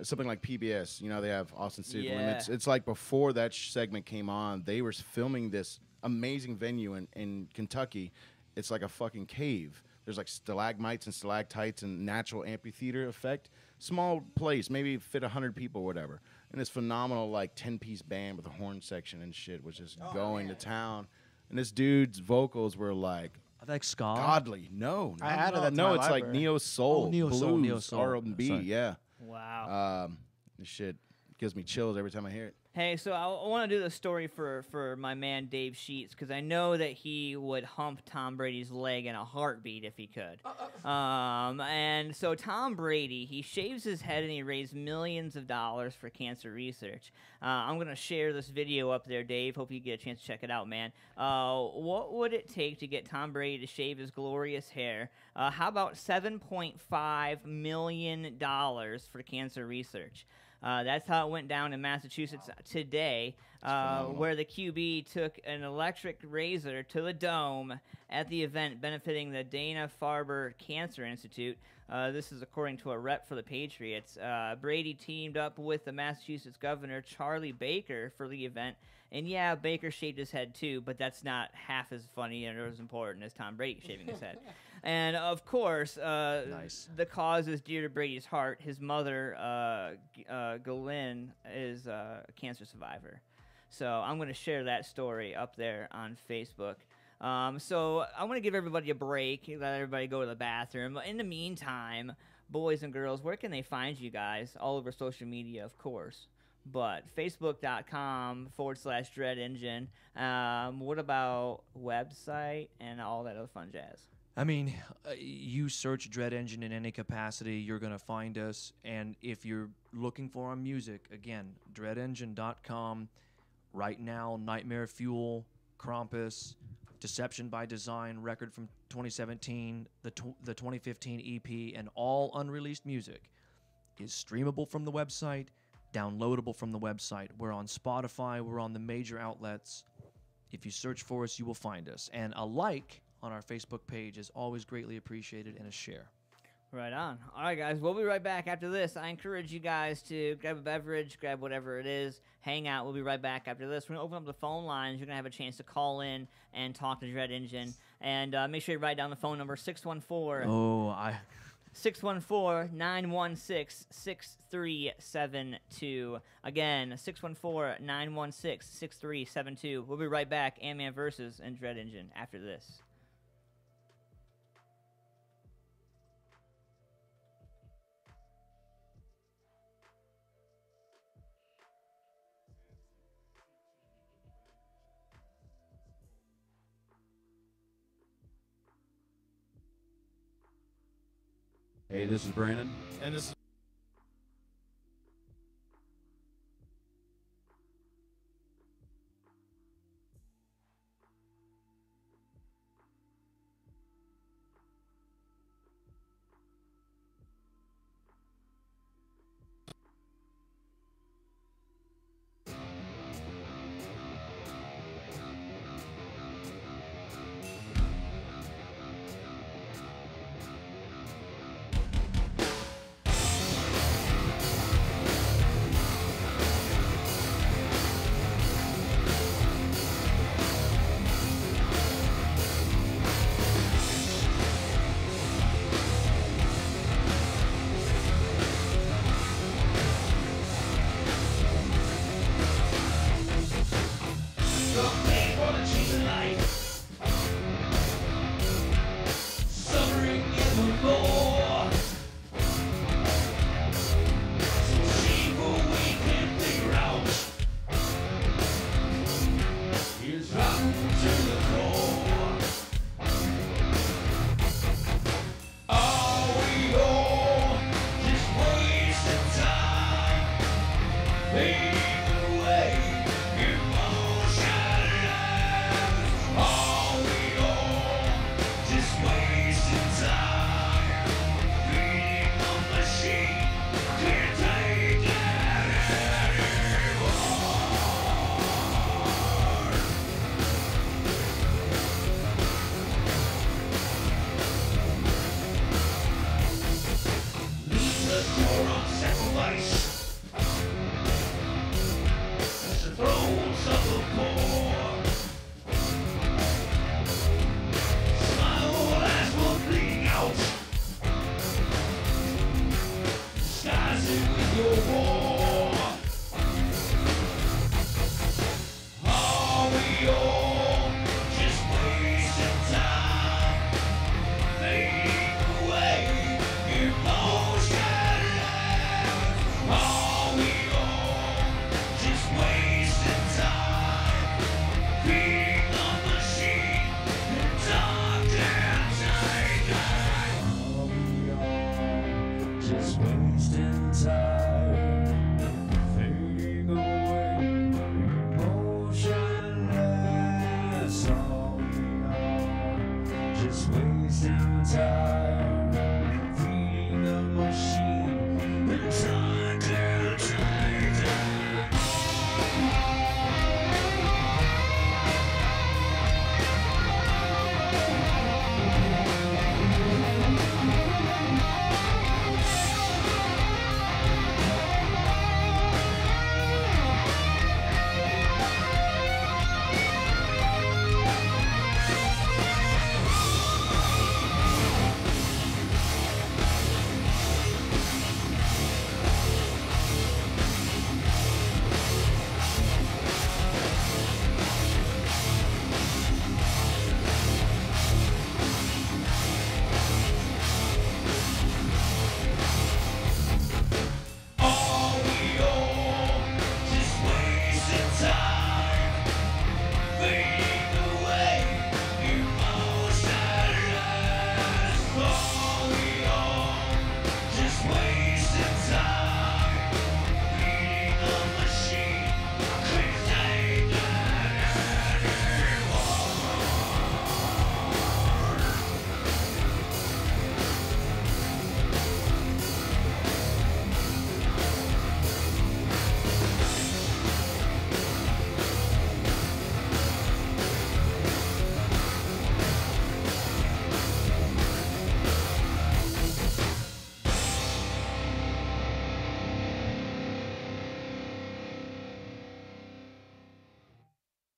I: something like PBS. You know, they have Austin City Limits. It's like before that segment came on, they were filming this amazing venue in Kentucky. It's like a fucking cave. There's like stalagmites and stalactites and natural amphitheater effect. Small place, maybe fit 100 people or whatever. And this phenomenal like 10-piece band with a horn section and shit was just going to town. And this dude's vocals were like
D: I think ska.
I: godly. No,
E: I added that to
I: no,
E: my
I: it's like
E: library.
I: neo soul,
D: neo
I: blues,
D: soul, neo soul.
I: R&B.
D: Sorry.
I: Yeah.
A: Wow.
I: This shit gives me chills every time I hear it.
A: Hey, so I want to do the story for my man Dave Sheets because I know that he would hump Tom Brady's leg in a heartbeat if he could. And so Tom Brady, he shaves his head and he raised millions of dollars for cancer research. I'm going to share this video up there, Dave. Hope you get a chance to check it out, man. What would it take to get Tom Brady to shave his glorious hair? How about $7.5 million for cancer research? That's how it went down in Massachusetts today, where the QB took an electric razor to the dome at the event benefiting the Dana-Farber Cancer Institute. This is according to a rep for the Patriots. Brady teamed up with the Massachusetts governor, Charlie Baker, for the event. And yeah, Baker shaved his head too, but that's not half as funny or as important as Tom Brady shaving his head. And of course, the cause is dear to Brady's heart. His mother, Galen, is a cancer survivor. So I'm going to share that story up there on Facebook. So I want to give everybody a break, let everybody go to the bathroom. In the meantime, boys and girls, where can they find you guys? All over social media, of course. but facebook.com/Dread Engine. What about website and all that other fun jazz?
D: I mean, you search Dread Engine in any capacity, you're going to find us. And if you're looking for our music, again, dreadengine.com. Right now, Nightmare Fuel, Krampus, Deception by Design, record from 2017, the 2015 EP, and all unreleased music is streamable from the website, downloadable from the website. We're on Spotify. We're on the major outlets. If you search for us, you will find us. And a like on our Facebook page is always greatly appreciated, and a share.
A: Right on. All right, guys. We'll be right back after this. I encourage you guys to grab a beverage, grab whatever it is, hang out. We'll be right back after this. We're going to open up the phone lines. You're going to have a chance to call in and talk to Dread Engine. And make sure you write down the phone number, 614-916-6372. Again, 614-916-6372. We'll be right back. Ant-Man Versus and Dread Engine after this.
J: Hey, this is Brandon.
I: And this is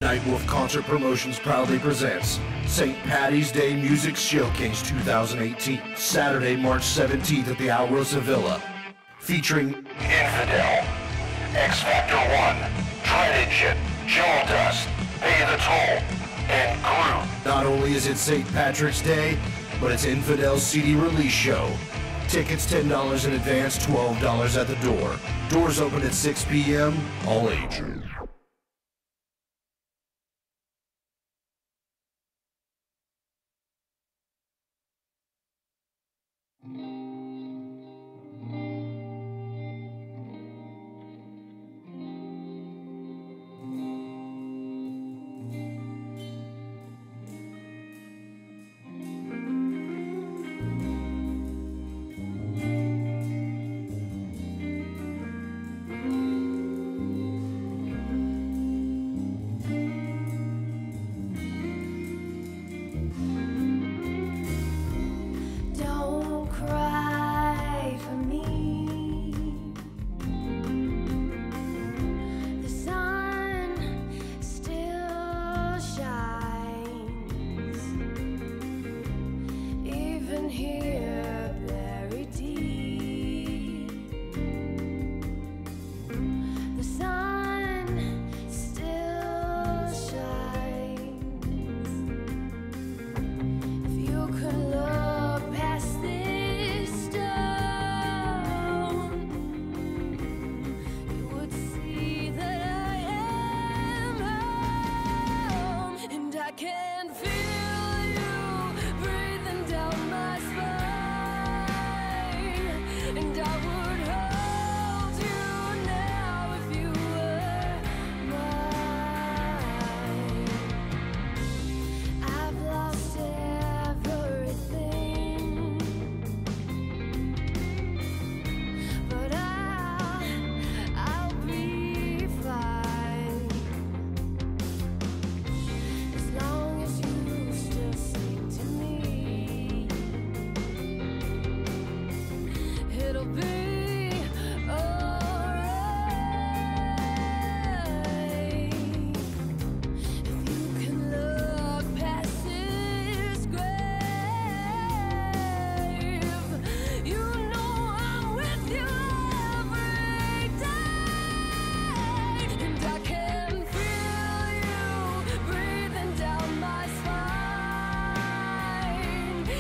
H: Nightwolf Concert Promotions proudly presents St. Patty's Day Music Showcase 2018, Saturday, March 17th at the Alrosa Villa. Featuring Infidel, X Factor 1, Dread Engine, Jewel Dust, Pay the Toll, and Groot. Not only is it St. Patrick's Day, but it's Infidel's CD release show. Tickets $10 in advance, $12 at the door. Doors open at 6 p.m., all ages.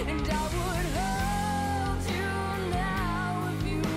B: And I would hold you now if you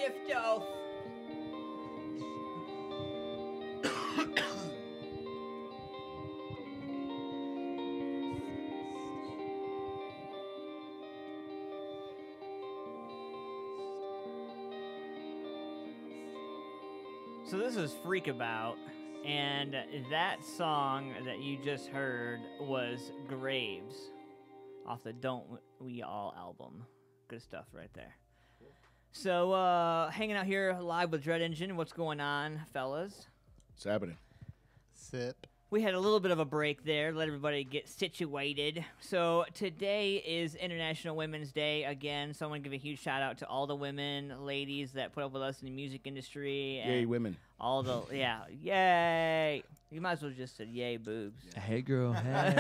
A: gift off. So this is Freak About, and that song that you just heard was Graves off the Don't We All album. Good stuff right there. So hanging out here live with Dread Engine. What's going on, fellas?
I: What's happening?
E: Sip.
A: We had a little bit of a break there, let everybody get situated. So today is International Women's Day again, so I want to give a huge shout out to all the women, ladies that put up with us in the music industry. And
I: Yay, women.
A: all the, yeah, yay. You might as well just said yay, boobs.
D: Hey, girl. Hey.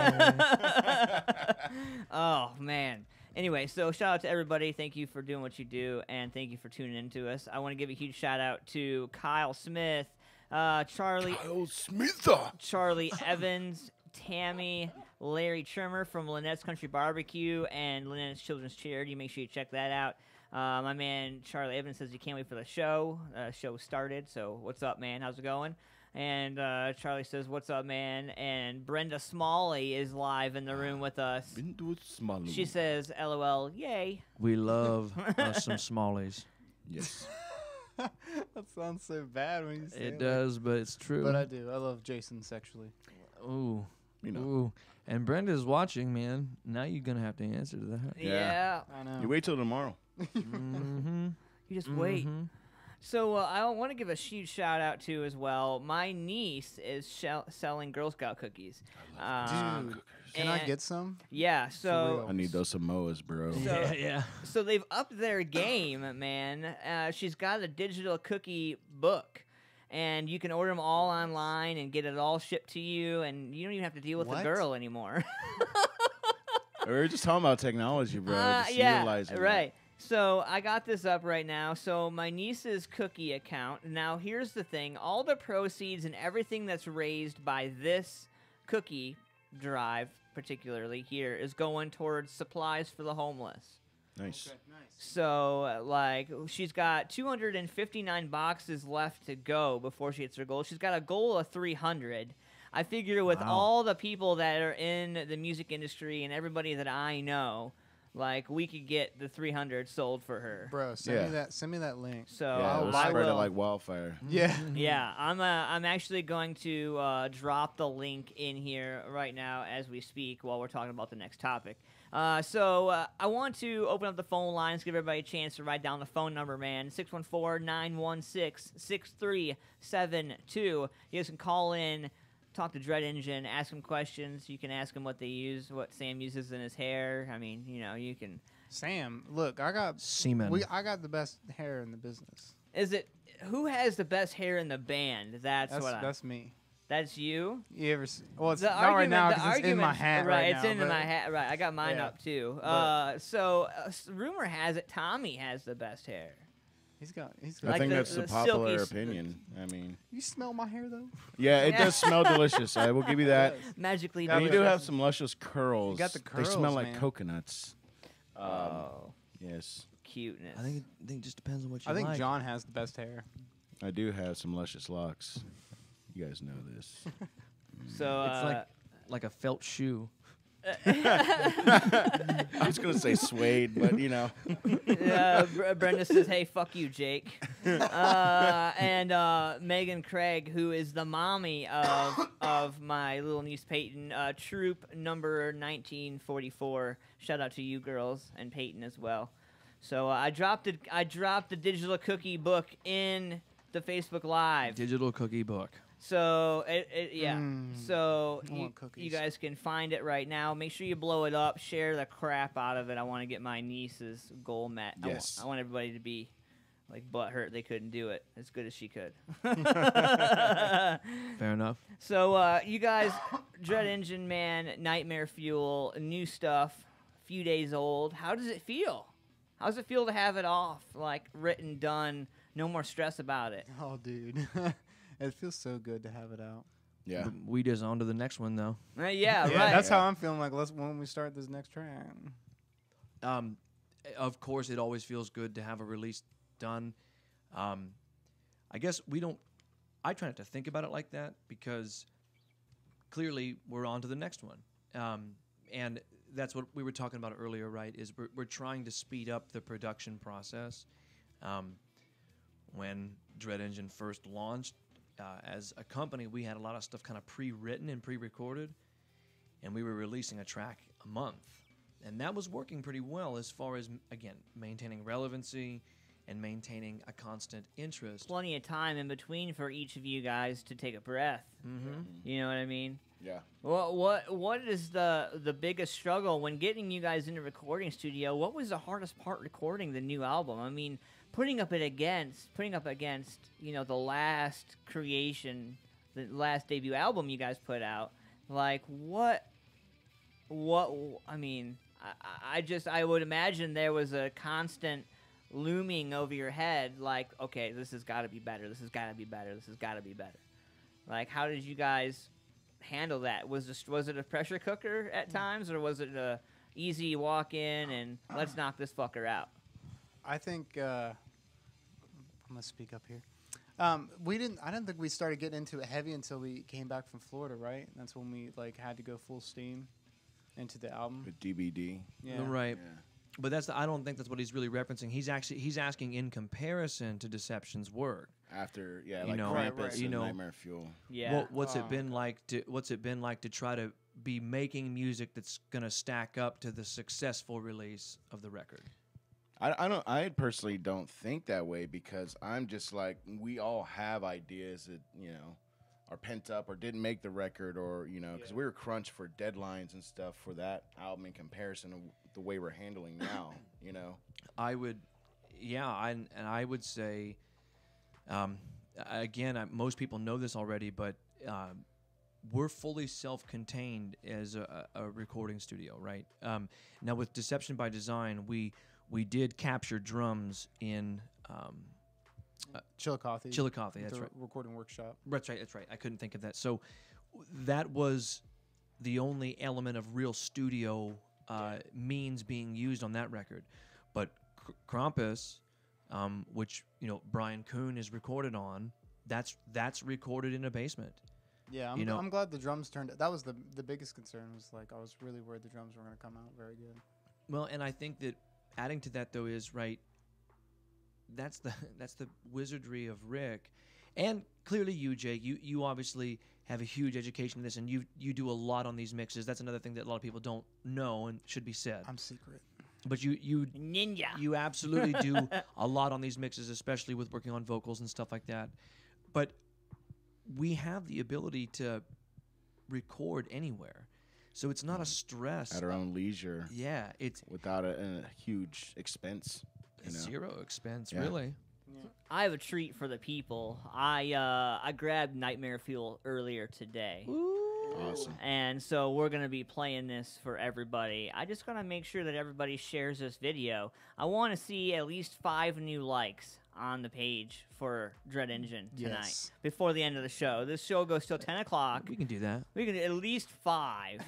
A: Oh, man. Anyway, so shout out to everybody. Thank you for doing what you do, and thank you for tuning in to us. I want to give a huge shout out to Kyle Smith, Charlie Evans, Tammy, Larry Trimmer from Lynette's Country Barbecue and Lynette's Children's Charity. Make sure you check that out. My man Charlie Evans says he can't wait for the show. Show started, so what's up, man? How's it going? And Charlie says, what's up, man? And Brenda Smalley is live in the room with us. She says, LOL, yay.
D: We love us some Smallies.
I: Yes.
E: That sounds so bad when you say
D: It does, but it's true.
E: But I do. I love Jason sexually.
D: Ooh.
I: You know.
D: Ooh. And Brenda's watching, man. Now you're going to have to answer to that.
A: Yeah.
E: I know.
I: You wait till tomorrow.
D: Mm-hmm.
A: You just wait. So I want to give a huge shout out to as well. My niece is selling Girl Scout cookies.
E: Dude, can I get some?
A: Yeah. So
I: I need those Samoas, bro.
A: So-
D: Yeah.
A: So they've upped their game, man. She's got a digital cookie book, and you can order them all online and get it all shipped to you, and you don't even have to deal with the
E: What?
A: girl anymore.
I: We were just talking about technology, bro. Just
A: yeah,
I: utilizing it.
A: right. So I got this up right now. So my niece's cookie account. Now here's the thing: all the proceeds and everything that's raised by this cookie drive, particularly here, is going towards supplies for the homeless.
I: Nice.
A: So, like, she's got 259 boxes left to go before she hits her goal. She's got a goal of 300. I figure with all the people that are in the music industry and everybody that I know, like, we could get the 300 sold for her.
E: Bro, send me that link.
A: So
I: Yeah, we'll
A: I
I: spread it
A: will.
I: like wildfire.
E: Yeah.
A: Yeah, I'm actually going to drop the link in here right now as we speak while we're talking about the next topic. So I want to open up the phone lines, give everybody a chance to write down the phone number, man. 614-916-6372. You guys can call in, talk to Dread Engine, ask him questions. You can ask him what they use, what Sam uses in his hair. I mean, you know, you can.
E: Sam, look, I got
D: Semen.
E: I got the best hair in the business.
A: Is it who has the best hair in the band?
E: That's me.
A: That's you.
E: You ever? Well, it's
A: The
E: not right now
A: the
E: because it's in my
A: argument's-
E: hat
A: right,
E: right
A: it's
E: now.
A: in
E: but-
A: my hat. Right, I got mine
E: Yeah.
A: up too.
E: But-
A: Rumor has it Tommy has the best hair.
E: He's got.
I: I
A: Like
I: think
A: the-
I: that's the
A: the
I: popular
A: silky-
I: opinion. I mean,
E: You smell my hair though?
I: yeah, it does smell delicious. I will give you that.
A: Magically,
E: Yeah,
I: And you
E: but-
I: do have some luscious curls.
E: You got the
I: They smell
E: curls,
I: like
E: man.
I: coconuts.
A: Oh,
I: Yes,
A: cuteness.
D: I think it just depends on what you
E: I think
D: like.
E: John has the best hair.
I: I do have some luscious locks. You guys know this.
A: so.
D: It's like a felt shoe.
I: I was gonna say suede, but you know.
A: Brenda says, "Hey, fuck you, Jake." And Megan Craig, who is the mommy of my little niece Peyton, troop number 1944. Shout out to you girls and Peyton as well. So I dropped the digital cookie book in the Facebook Live.
D: Digital cookie book.
A: So yeah. So
E: I want cookies.
A: you guys can find it right now. Make sure you blow it up. Share the crap out of it. I want to get my niece's goal met.
I: Yes.
A: I want everybody to be like butthurt they couldn't do it as good as she could.
D: Fair enough.
A: So you guys, Dread Engine Man, Nightmare Fuel, new stuff, few days old. How does it feel? How does it feel to have it off, like written, done, no more stress about it?
E: Oh, dude, it feels so good to have it out.
I: Yeah.
D: We just on to the next one though.
A: Yeah,
E: Yeah,
A: right.
E: that's how I'm feeling. Like, when we start this next track.
D: Of course, it always feels good to have a release done. I guess we don't. I try not to think about it like that because clearly we're on to the next one, and that's what we were talking about earlier, right? Is we're trying to speed up the production process. When Dread Engine first launched, as a company, we had a lot of stuff kind of pre-written and pre-recorded, and we were releasing a track a month. And that was working pretty well as far as, again, maintaining relevancy and maintaining a constant interest.
A: Plenty of time in between for each of you guys to take a breath.
D: Mm-hmm.
A: You know what I mean?
I: Yeah.
A: What is the biggest struggle when getting you guys in the recording studio? What was the hardest part recording the new album? I mean, putting up against the last creation, the last debut album you guys put out. Like what? I mean, I would imagine there was a constant looming over your head, like, okay, this has got to be better. This has got to be better. This has got to be better. Like, how did you guys handle that? Was it a pressure cooker at times, or was it a easy walk in and let's knock this fucker out?
E: I think I'm gonna speak up here. I don't think we started getting into it heavy until we came back from Florida, right? That's when we had to go full steam into the album
I: with DBD.
E: Yeah,
D: right.
I: Yeah.
D: But I don't think that's what he's really referencing. He's asking in comparison to Deception's work.
I: After, yeah,
D: You
I: like
D: know,
I: Krampus
D: right.
I: and Nightmare Fuel.
A: Yeah.
D: What's it been like to try to be making music that's gonna stack up to the successful release of the record?
I: I personally don't think that way because I'm just like, we all have ideas that, are pent up or didn't make the record or, because we were crunched for deadlines and stuff for that album in comparison to the way we're handling now,
D: I would say, again, most people know this already, but we're fully self-contained as a recording studio, right? Now with Deception by Design, we did capture drums in
E: Chillicothe.
D: That's right.
E: Recording workshop.
D: That's right. I couldn't think of that. So that was the only element of real studio means being used on that record. But Krampus, which Brian Kuhn is recorded on, that's recorded in a basement.
E: Yeah, I'm glad the drums turned. That was the biggest concern. Was like I was really worried the drums were going to come out very good.
D: Well, and I think that adding to that though is right. That's the wizardry of Rick, and clearly you, Jake. You obviously have a huge education in this, and you do a lot on these mixes. That's another thing that a lot of people don't know and should be said.
E: I'm secret.
D: But you
A: ninja.
D: You absolutely do a lot on these mixes, especially with working on vocals and stuff like that. But we have the ability to record anywhere, so it's not a stress
I: at our own leisure.
D: Yeah, it's
I: without a huge expense.
D: Zero expense,
I: Yeah.
D: really.
A: I have a treat for the people. I grabbed Nightmare Fuel earlier today.
I: Awesome.
A: And so we're going to be playing this for everybody. I just want to make sure that everybody shares this video. I want to see at least 5 new likes on the page for Dread Engine tonight before the end of the show. This show goes till 10 o'clock.
D: We can do that.
A: We can at least 5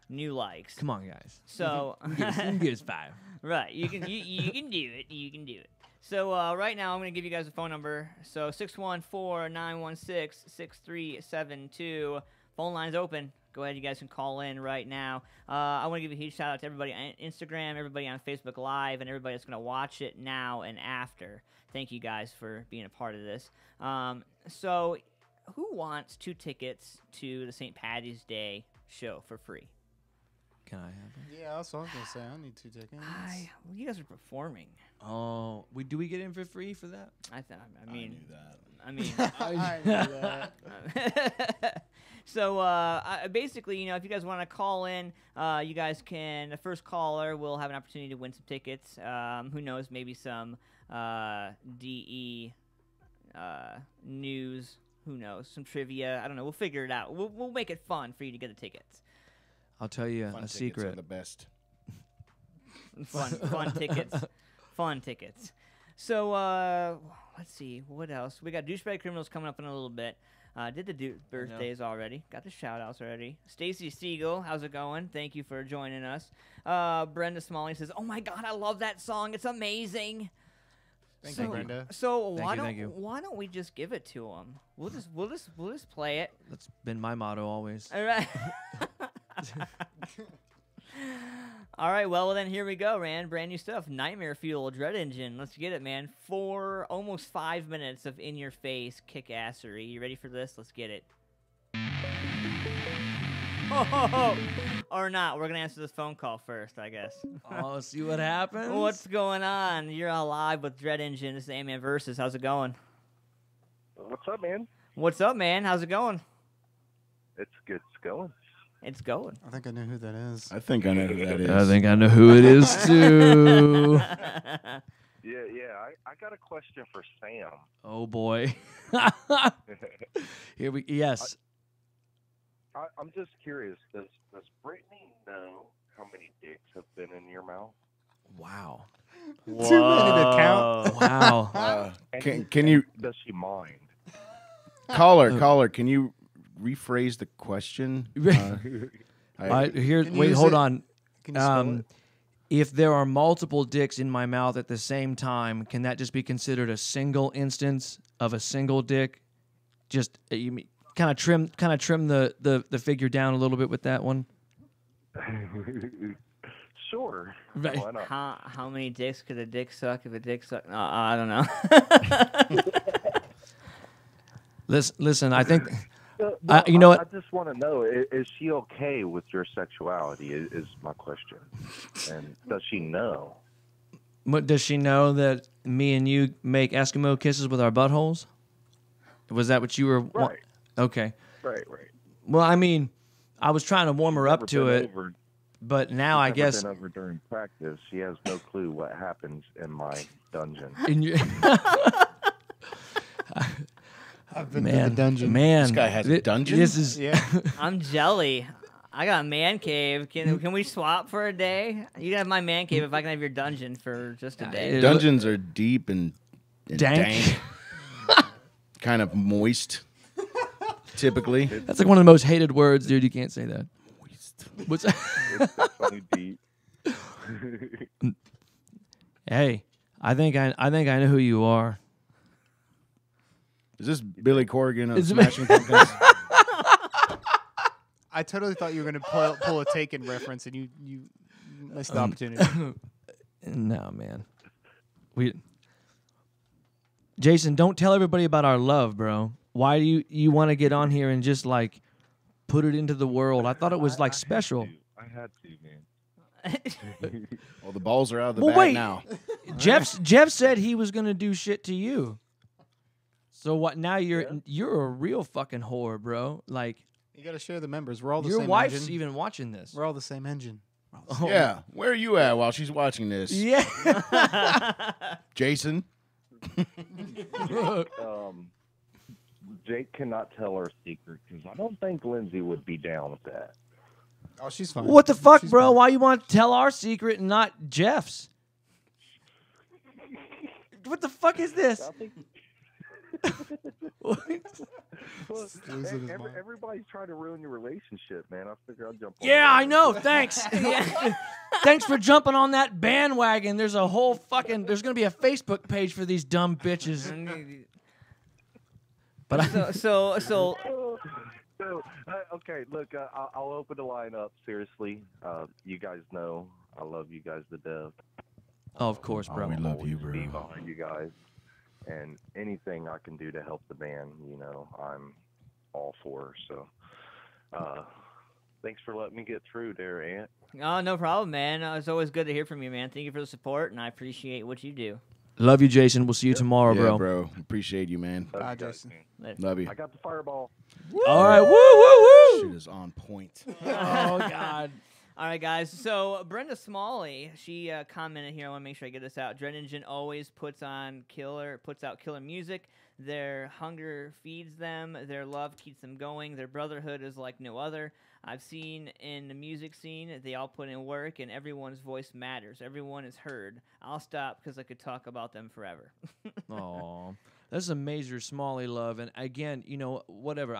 A: new likes.
D: Come on, guys.
A: So
D: you can get us 5.
A: Right. You can do it. You can do it. So right now I'm going to give you guys a phone number. So 614-916-6372. Phone line's open. Go ahead, you guys can call in right now. I want to give a huge shout out to everybody on Instagram, everybody on Facebook Live, and everybody that's going to watch it now and after. Thank you guys for being a part of this. So who wants 2 tickets to the St. Patty's Day show for free?
D: Can I have it?
E: Yeah, that's what I was gonna say. I need 2 tickets.
A: Well, you guys are performing.
D: Oh, do we get in for free for that?
A: I mean,
I: I knew
E: I knew that.
A: So basically, if you guys want to call in, you guys can. The first caller will have an opportunity to win some tickets. Who knows? Maybe some DE news. Who knows? Some trivia. I don't know. We'll figure it out. We'll make it fun for you to get the tickets.
D: I'll tell you
I: Fun
D: a
I: tickets
D: secret.
I: are the best.
A: Fun tickets. Fun tickets. So let's see. What else? We got Douchebag Criminals coming up in a little bit. Did the birthdays already. Got the shout-outs already. Stacy Siegel, how's it going? Thank you for joining us. Brenda Smalley says, oh, my God, I love that song. It's amazing.
E: Thank you, Brenda.
A: So
D: Thank you.
A: why don't we just give it to him? We'll just play it.
D: That's been my motto always.
A: All right. All right. Well, then here we go, man. Brand new stuff. Nightmare Fuel, Dread Engine. Let's get it, man. Almost 5 minutes of in-your-face kick-assery. You ready for this? Let's get it. Or not. We're gonna answer this phone call first, I guess.
D: Oh, see what happens?
A: What's going on? You're all live with Dread Engine. This is Antman Versus. How's it going?
K: What's up, man?
A: What's up, man? How's it going?
K: It's good. It's going.
A: It's going.
E: I think I know who that is.
I: I think I know who that is.
D: I think I know who it is too.
K: Yeah. I got a question for Sam.
D: Oh boy. Here we. Yes.
K: I'm just curious. Does Brittany know how many dicks have been in your mouth?
D: Wow.
E: Too many to count.
D: Wow.
I: Can you
K: Does she mind?
I: caller? Can you rephrase the question?
D: Hold on.
E: Can you spell it?
D: If there are multiple dicks in my mouth at the same time, can that just be considered a single instance of a single dick? Just you kind of trim the figure down a little bit with that one.
K: Sure.
D: Right.
K: Why not?
A: How many dicks could a dick suck if a dick suck? I don't know.
D: Listen, I think.
K: I
D: what?
K: just want to know: is she okay with your sexuality? Is my question, and does she know?
D: Does she know that me and you make Eskimo kisses with our buttholes? Was that what you were?
K: Right.
D: Okay.
K: Right.
D: Well, I mean, I was trying to warm her up to it, but now I guess.
K: Been over during practice. She has no clue what happens in my dungeon.
E: I've been to the dungeon.
D: Man,
I: This guy has a dungeon?
D: This is
A: I'm jelly. I got a man cave. Can we swap for a day? You can have my man cave if I can have your dungeon for just a day.
I: Dungeons are deep and dank. Kind of moist, typically.
D: That's like one of the most hated words, dude. You can't say that.
I: Moist.
D: What's
K: It's definitely deep.
D: Hey, I think I know who you are.
I: Is this Billy Corgan of
D: It's-
I: Smashing Pumpkins?
E: I totally thought you were going to pull a Taken reference, and you missed the opportunity.
D: No, man. Jason, don't tell everybody about our love, bro. Why do you want to get on here and just like put it into the world? I thought it was like special.
K: I had to, man.
I: Well, the balls are out of the
D: Well,
I: bag
D: wait.
I: now.
D: Jeff said he was gonna do shit to you. So what? Now you're a real fucking whore, bro. Like
E: You got to share the members. We're all the
D: your
E: same
D: wife's
E: engine.
D: even watching this.
E: We're all the same engine.
I: Yeah, where are you at while she's watching this?
D: Yeah.
I: Jason?
K: Jake cannot tell our secret because I don't think Lindsay would be down with that.
E: Oh, she's fine.
D: What the fuck,
E: She's
D: bro?
E: fine.
D: Why you want to tell our secret and not Jeff's? What the fuck is this?
K: I think
E: losing his mind.
K: everybody's trying to ruin your relationship, man. I figure I'll jump on
D: Yeah,
K: that.
D: I know. Thanks. Thanks for jumping on that bandwagon. There's gonna be a Facebook page for these dumb bitches. But
K: Okay, look, I'll open the line up. Seriously, you guys know I love you guys to death.
D: Oh, of course, bro.
I: we love you,
K: Always be
I: bro.
K: behind you guys, and anything I can do to help the band, I'm all for. So, thanks for letting me get through there, Ant.
A: Oh, no problem, man. It's always good to hear from you, man. Thank you for the support, and I appreciate what you do.
D: Love you, Jason. We'll see you tomorrow,
I: Yeah,
D: bro.
I: bro. Appreciate you, man.
K: Love
E: Bye,
K: you guys,
E: Jason.
K: man.
I: Love you.
K: I got the fireball.
D: All right. Woo, woo, woo.
I: Shit is on point.
D: Oh, God.
A: All right, guys. So Brenda Smalley, she commented here. I want to make sure I get this out. Dread Engine always puts out killer music. Their hunger feeds them. Their love keeps them going. Their brotherhood is like no other. I've seen in the music scene, they all put in work, and everyone's voice matters. Everyone is heard. I'll stop because I could talk about them forever.
D: Aw. That's a major Smalley love. And again, whatever.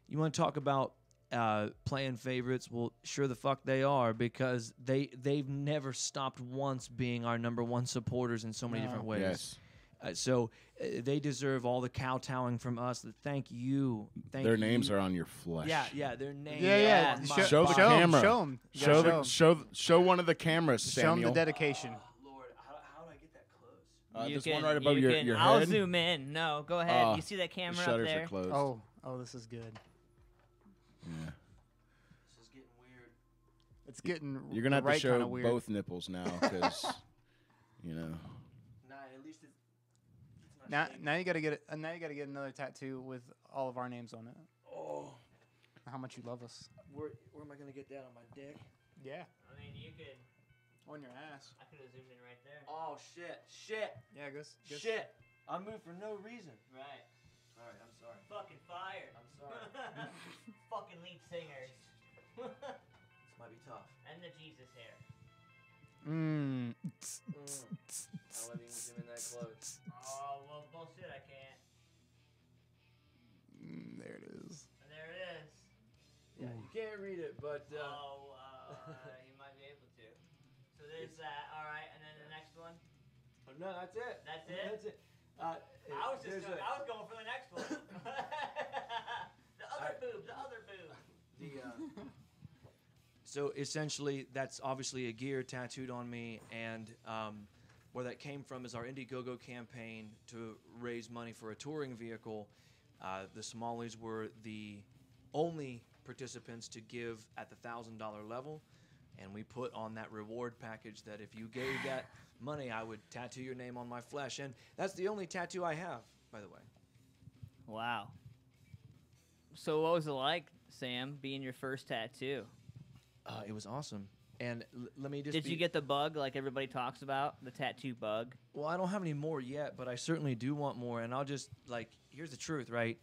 D: You want to talk about playing favorites. Well, sure the fuck they are, because they've never stopped once being our #1 supporters in so many different ways.
I: Yes.
D: So they deserve all the kowtowing from us. Thank you.
I: Their names are on your flesh.
D: Yeah, their names.
E: Yeah.
I: Show the camera.
E: Show them.
I: Show one of the cameras,
E: Show
I: Samuel.
E: them the dedication.
D: Lord, how do I get that close?
I: This one right above your head.
A: I'll zoom in. No, go ahead. You see that camera
I: the
A: up
I: shutters
A: there?
I: are closed.
E: Oh, this is good.
I: Yeah.
D: This is getting weird.
E: It's getting.
I: You're gonna have to show
E: weird.
I: both nipples now, because
D: Nah, at least it's
E: Now you gotta get it. Now you gotta get another tattoo with all of our names on it.
D: Oh,
E: How much you love us.
D: where am I gonna get that on my dick?
E: Yeah.
A: I mean, you could.
E: On your ass.
A: I could have zoomed in right there.
D: Oh shit.
E: Yeah, go.
D: Shit. I moved for no reason.
A: Right.
D: All right, I'm sorry.
A: Fucking fired.
D: I'm sorry.
A: Fucking lead singers.
D: This might be tough.
A: And the Jesus hair.
D: I don't even zoom in that close.
A: Oh, well, bullshit, I can't.
E: There it is.
A: And there it is.
D: Yeah, you can't read it, but
A: You might be able to. So there's that. All right, and then the next one.
D: no, that's it.
A: That's it?
D: That's it.
A: I was going for the next one. The other boob.
D: So essentially, that's obviously a gear tattooed on me, and where that came from is our Indiegogo campaign to raise money for a touring vehicle. The Somalis were the only participants to give at the $1,000 level, and we put on that reward package that if you gave that money, I would tattoo your name on my flesh, and that's the only tattoo I have, by the way.
A: Wow. So what was it like, Sam, being your first tattoo?
D: It was awesome. And let me just
A: Did you get the bug like everybody talks about, the tattoo bug?
D: Well, I don't have any more yet, but I certainly do want more. And I'll just, here's the truth, right?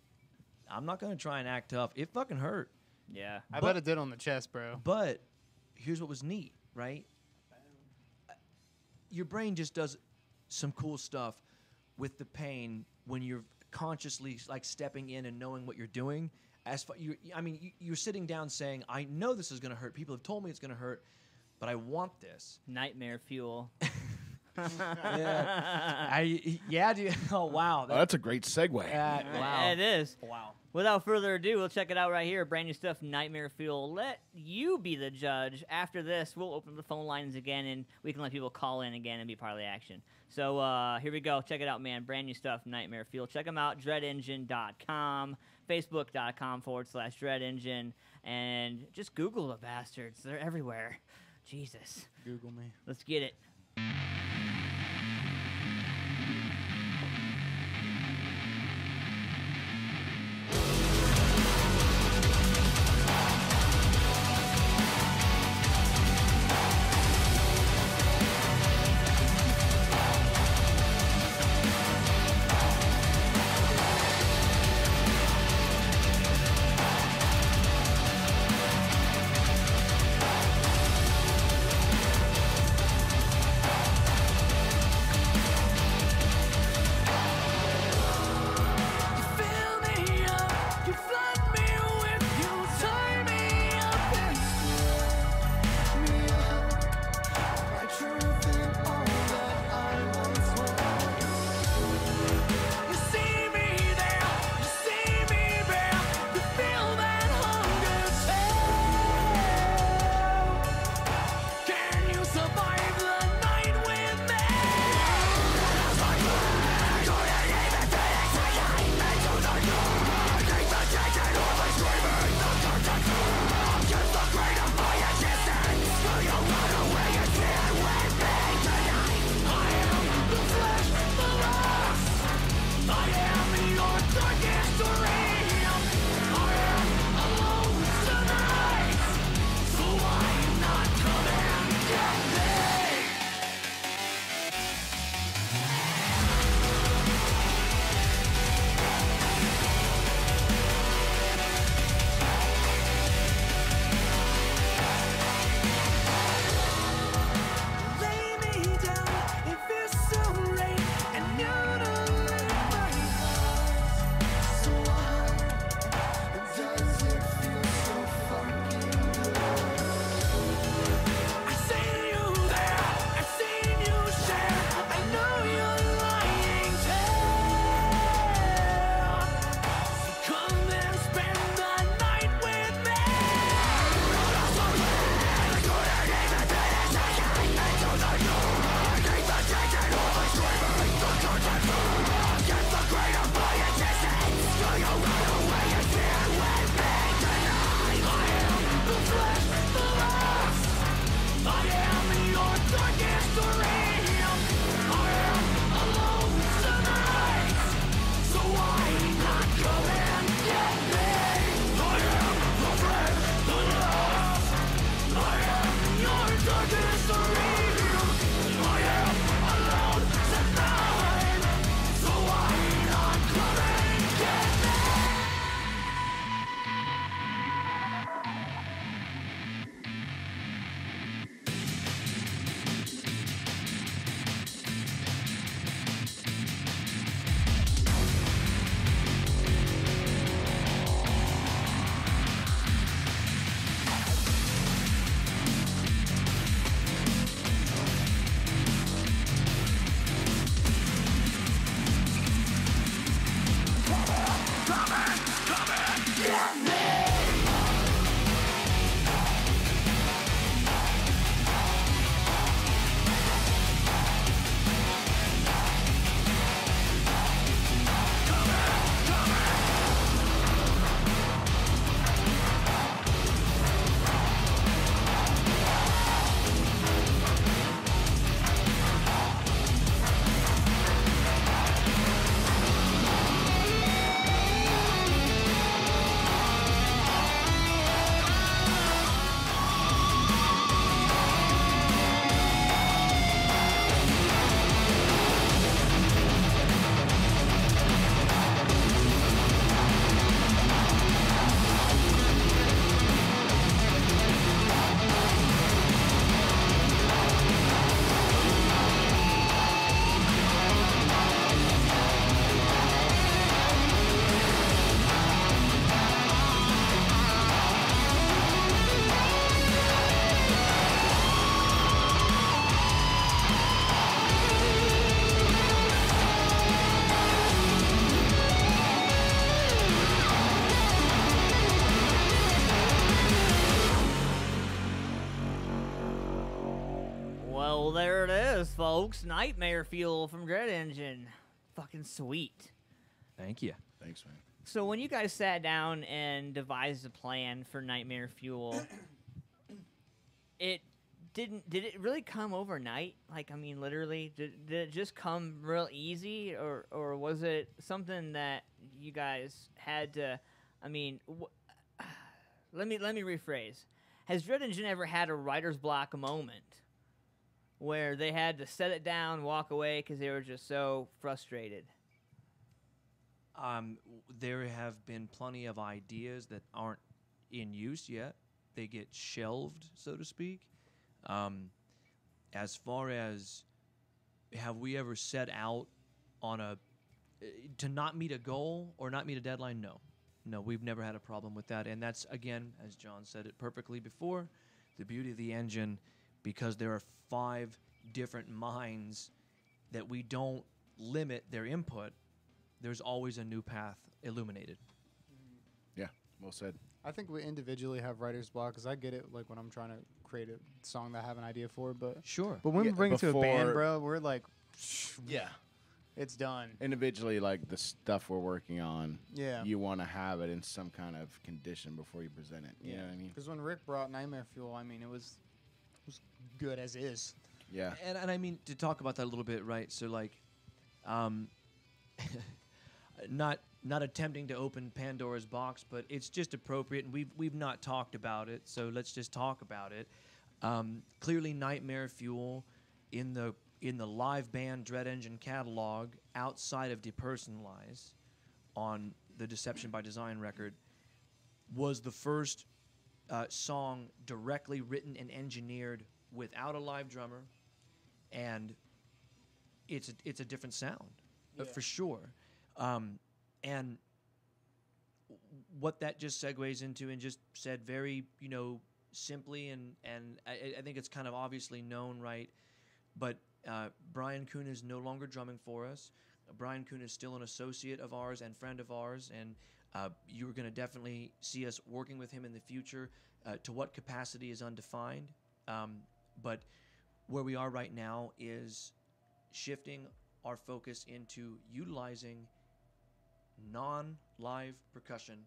D: I'm not going to try and act tough. It fucking hurt.
A: Yeah.
E: I bet it did on the chest, bro.
D: But here's what was neat, right? Your brain just does some cool stuff with the pain when you're consciously, stepping in and knowing what you're doing. You're sitting down saying, I know this is going to hurt. People have told me it's going to hurt, but I want this.
A: Nightmare fuel.
D: Yeah, dude. Oh, wow.
I: That's a great segue.
D: Wow.
A: It is.
D: Wow.
A: Without further ado, we'll check it out right here. Brand new stuff, Nightmare Fuel. Let you be the judge. After this, we'll open the phone lines again, and we can let people call in again and be part of the action. So here we go. Check it out, man. Brand new stuff, Nightmare Fuel. Check them out, dreadengine.com, facebook.com/dreadengine, and just Google the bastards. They're everywhere. Jesus.
E: Google me.
A: Let's get it. So there it is, folks. Nightmare Fuel from Dread Engine. Fucking sweet.
D: Thank you.
I: Thanks, man.
A: So when you guys sat down and devised a plan for Nightmare Fuel, did it really come overnight? Like, I mean, literally, did it just come real easy, or was it something that you guys had to? I mean, let me rephrase. Has Dread Engine ever had a writer's block moment where they had to set it down, walk away because they were just so frustrated?
D: There have been plenty of ideas that aren't in use yet. They get shelved, so to speak. As far as have we ever set out on to not meet a goal or not meet a deadline? No, we've never had a problem with that. And that's, again, as John said it perfectly before, the beauty of the engine, because there are 5 different minds that we don't limit their input. There's always a new path illuminated.
I: Yeah, well said.
E: I think we individually have writer's block because I get it, like when I'm trying to create a song that I have an idea for. But
D: sure.
E: But when we bring it to a band,
I: before-
E: bro, we're like,
I: Yeah.
E: it's done.
I: Individually, like the stuff we're working on,
E: Yeah.
I: you want to have it in some kind of condition before you present it. You know what I mean?
E: Because when Rick brought Nightmare Fuel, I mean, it was good as is.
I: Yeah.
D: And I mean, to talk about that a little bit, right? So, like, not attempting to open Pandora's box, but it's just appropriate, and we've not talked about it, so let's just talk about it. Clearly, Nightmare Fuel in the live band Dread Engine catalog, outside of Depersonalize, on the Deception by Design record, was the first song directly written and engineered without a live drummer, and it's a different sound, for sure. And what that just segues into, and just said very, simply, and I think it's kind of obviously known, right? But Brian Kuhn is no longer drumming for us. Brian Kuhn is still an associate of ours and friend of ours, and you're going to definitely see us working with him in the future. To what capacity is undefined, but where we are right now is shifting our focus into utilizing non-live percussion,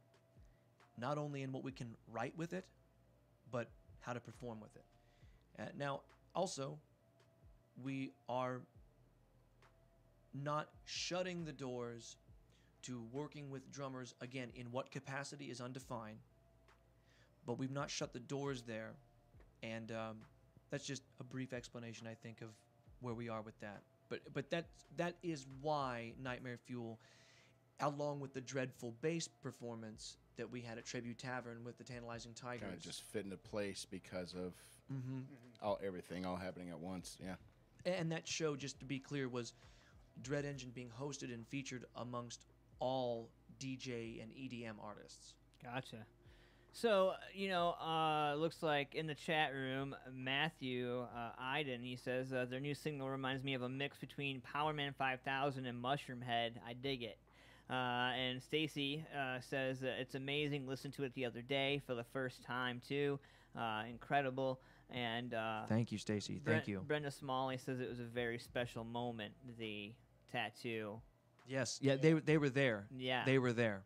D: not only in what we can write with it, but how to perform with it. Now, also, we are not shutting the doors to working with drummers, again, in what capacity is undefined, but we've not shut the doors there, and that's just a brief explanation, I think, of where we are with that. But that is why Nightmare Fuel, along with the dreadful bass performance that we had at Tribute Tavern with the Tantalizing Tigers,
I: Kind of just fit into place because of everything all happening at once. Yeah.
D: And that show, just to be clear, was Dread Engine being hosted and featured amongst all DJ and EDM artists.
A: Gotcha. So, looks like in the chat room, Matthew Iden, he says, their new single reminds me of a mix between Powerman 5000 and Mushroom Head. I dig it. And Stacy says, it's amazing. Listened to it the other day for the first time, too. Incredible. And
D: thank you, Stacy. Thank you.
A: Brenda Smalley says it was a very special moment, the tattoo.
D: Yes. Yeah, they were there.
A: Yeah.
D: They were there.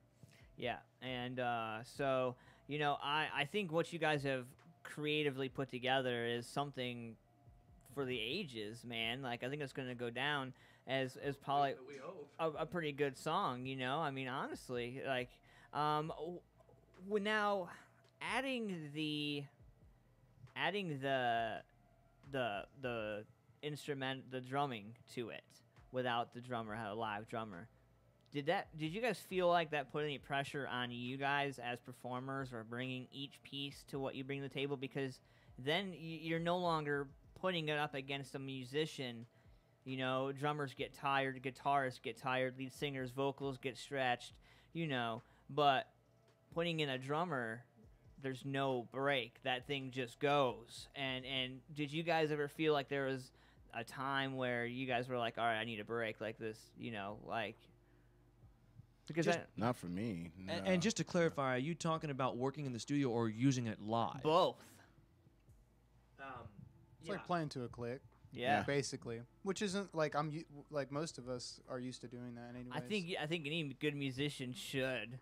A: Yeah. And so... I think what you guys have creatively put together is something for the ages, man. Like, I think it's going to go down as probably a pretty good song, I mean, honestly, like, now adding the instrument, the drumming to it without the drummer, had a live drummer. Did you guys feel like that put any pressure on you guys as performers, or bringing each piece to what you bring to the table? Because then you're no longer putting it up against a musician. Drummers get tired, guitarists get tired, lead singers, vocals get stretched, But putting in a drummer, there's no break. That thing just goes. And did you guys ever feel like there was a time where you guys were like, all right, I need a break, like this, like... Because
I: not for me. No.
D: And just to clarify, are you talking about working in the studio or using it live?
A: Both.
E: It's like playing to a click.
A: Yeah.
E: basically, which isn't like like most of us are used to doing that. Anyways.
A: I think any good musician should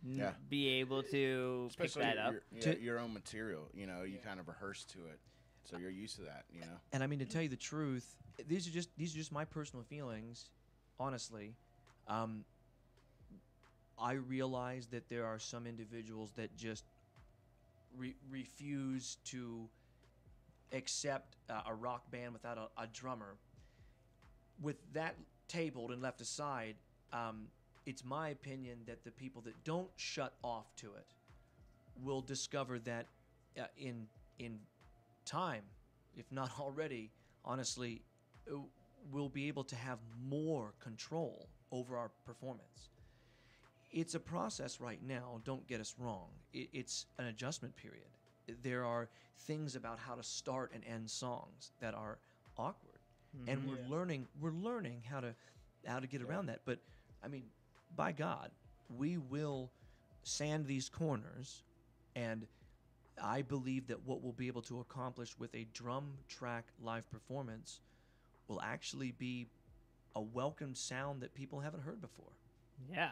I: Yeah.
A: be able to
I: Especially
A: pick that up.
I: your own material. You know, you kind of rehearse to it, so you're used to that. You know.
D: And I mean, to tell you the truth, these are just my personal feelings. Honestly, I realize that there are some individuals that just refuse to accept a rock band without a drummer. With that tabled and left aside, it's my opinion that the people that don't shut off to it will discover that in time, if not already, honestly, we'll be able to have more control over our performance. It's a process right now, don't get us wrong. It's an adjustment period. There are things about how to start and end songs that are awkward. And we're learning how to get around that. But I mean, by God, we will sand these corners, and I believe that what we'll be able to accomplish with a drum track live performance will actually be a welcome sound that people haven't heard before.
A: Yeah.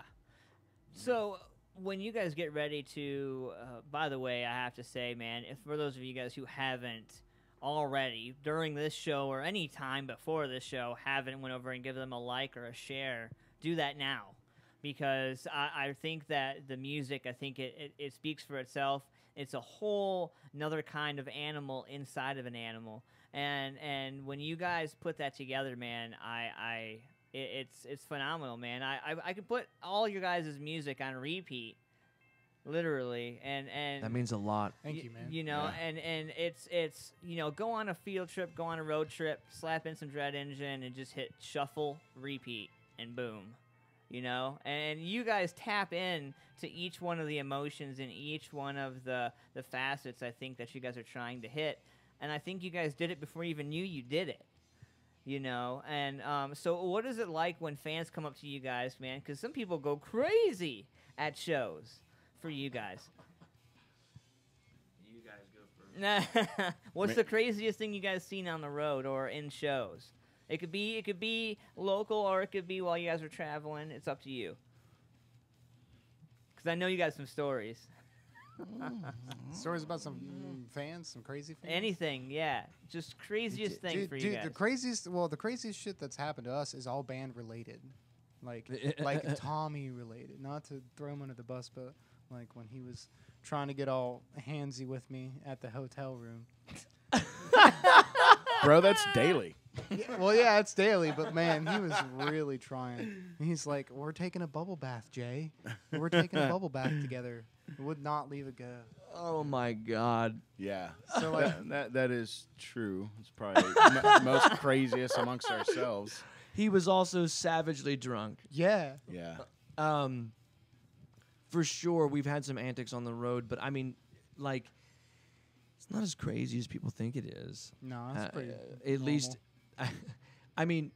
A: So when you guys get ready to, by the way, I have to say, man, if for those of you guys who haven't already during this show or any time before this show haven't went over and give them a like or a share, do that now, because I think that the music, I think it speaks for itself. It's a whole another kind of animal inside of an animal, and when you guys put that together, man, it's phenomenal, man. I could put all your guys' music on repeat, literally, and
D: that means a lot.
E: Thank you, man.
A: You know, and it's you know, go on a field trip, go on a road trip, slap in some Dread Engine, and just hit shuffle, repeat, and boom. You know, and you guys tap in to each one of the emotions and each one of the facets, I think, that you guys are trying to hit, and I think you guys did it before you even knew you did it. You know, and so what is it like when fans come up to you guys, man? Because some people go crazy at shows for you guys.
D: You guys go first.
A: What's the craziest thing you guys seen on the road or in shows? It could be local, or it could be while you guys are traveling. It's up to you. Because I know you got some stories.
E: Stories about some fans, some crazy fans.
A: Anything, yeah. Just craziest thing for you guys.
E: The craziest shit that's happened to us is all band related, like Tommy related. Not to throw him under the bus, but like when he was trying to get all handsy with me at the hotel room.
I: Bro, that's daily.
E: Yeah, it's daily, but man, he was really trying. He's like, "We're taking a bubble bath, Jay. We're taking a bubble bath together." Would not leave it go.
D: Oh my God.
I: Yeah.
E: So like,
I: that is true. It's probably most craziest amongst ourselves.
D: He was also savagely drunk.
E: Yeah.
I: Yeah.
D: For sure, we've had some antics on the road, but I mean, like, it's not as crazy as people think it is.
E: No, it's pretty
D: at
E: normal.
D: least, I mean,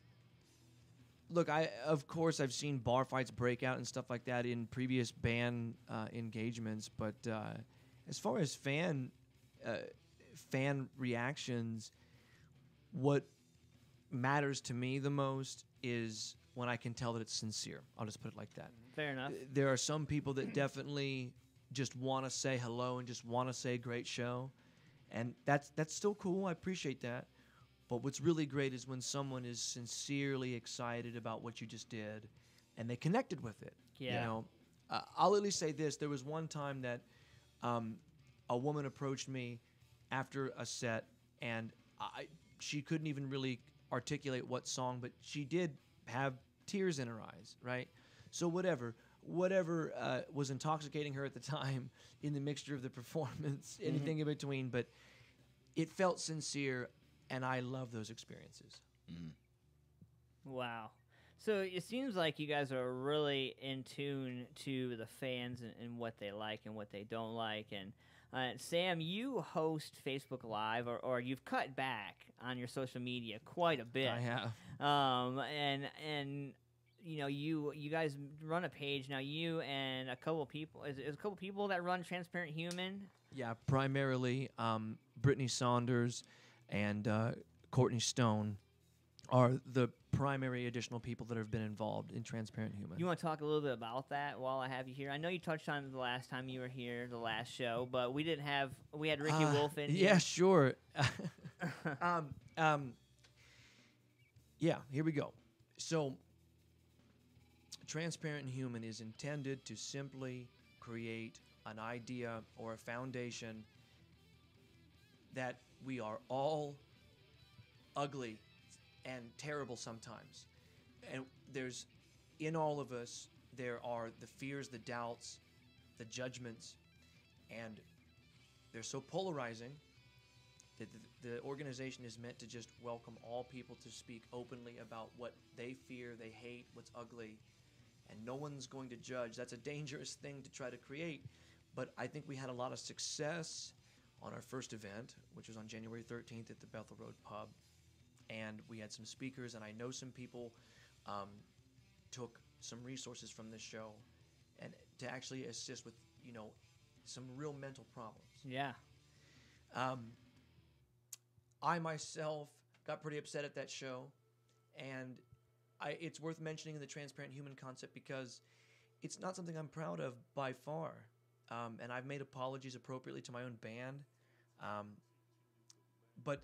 D: look, of course I've seen bar fights break out and stuff like that in previous band engagements, but as far as fan reactions, what matters to me the most is when I can tell that it's sincere. I'll just put it like that.
A: Fair enough.
D: There are some people that definitely just want to say hello and just want to say great show, and that's still cool. I appreciate that. But what's really great is when someone is sincerely excited about what you just did, and they connected with it.
A: Yeah.
D: You know, I'll at least say this: there was one time that a woman approached me after a set, and she couldn't even really articulate what song, but she did have tears in her eyes, right? So whatever was intoxicating her at the time in the mixture of the performance, anything in between, but it felt sincere. And I love those experiences.
A: Wow. So it seems like you guys are really in tune to the fans and what they like and what they don't like. And Sam, you host Facebook Live, or you've cut back on your social media quite a bit.
D: I have.
A: And you know, you guys run a page now. You and a couple people. Is a couple people that run Transparent Human?
D: Yeah, primarily Brittany Saunders and Courtney Stone are the primary additional people that have been involved in Transparent Human.
A: You want to talk a little bit about that while I have you here? I know you touched on it the last time you were here, the last show, but we had Ricky Wolf in here.
D: Yeah, sure. Yeah, here we go. So, Transparent Human is intended to simply create an idea or a foundation that we are all ugly and terrible sometimes. And there's, in all of us, there are the fears, the doubts, the judgments, and they're so polarizing that the organization is meant to just welcome all people to speak openly about what they fear, they hate, what's ugly, and no one's going to judge. That's a dangerous thing to try to create, but I think we had a lot of success on our first event, which was on January 13th at the Bethel Road Pub, and we had some speakers, and I know some people took some resources from this show and to actually assist with, some real mental problems.
A: Yeah.
D: I myself got pretty upset at that show, and it's worth mentioning in the Transparent Human concept because it's not something I'm proud of by far. And I've made apologies appropriately to my own band. But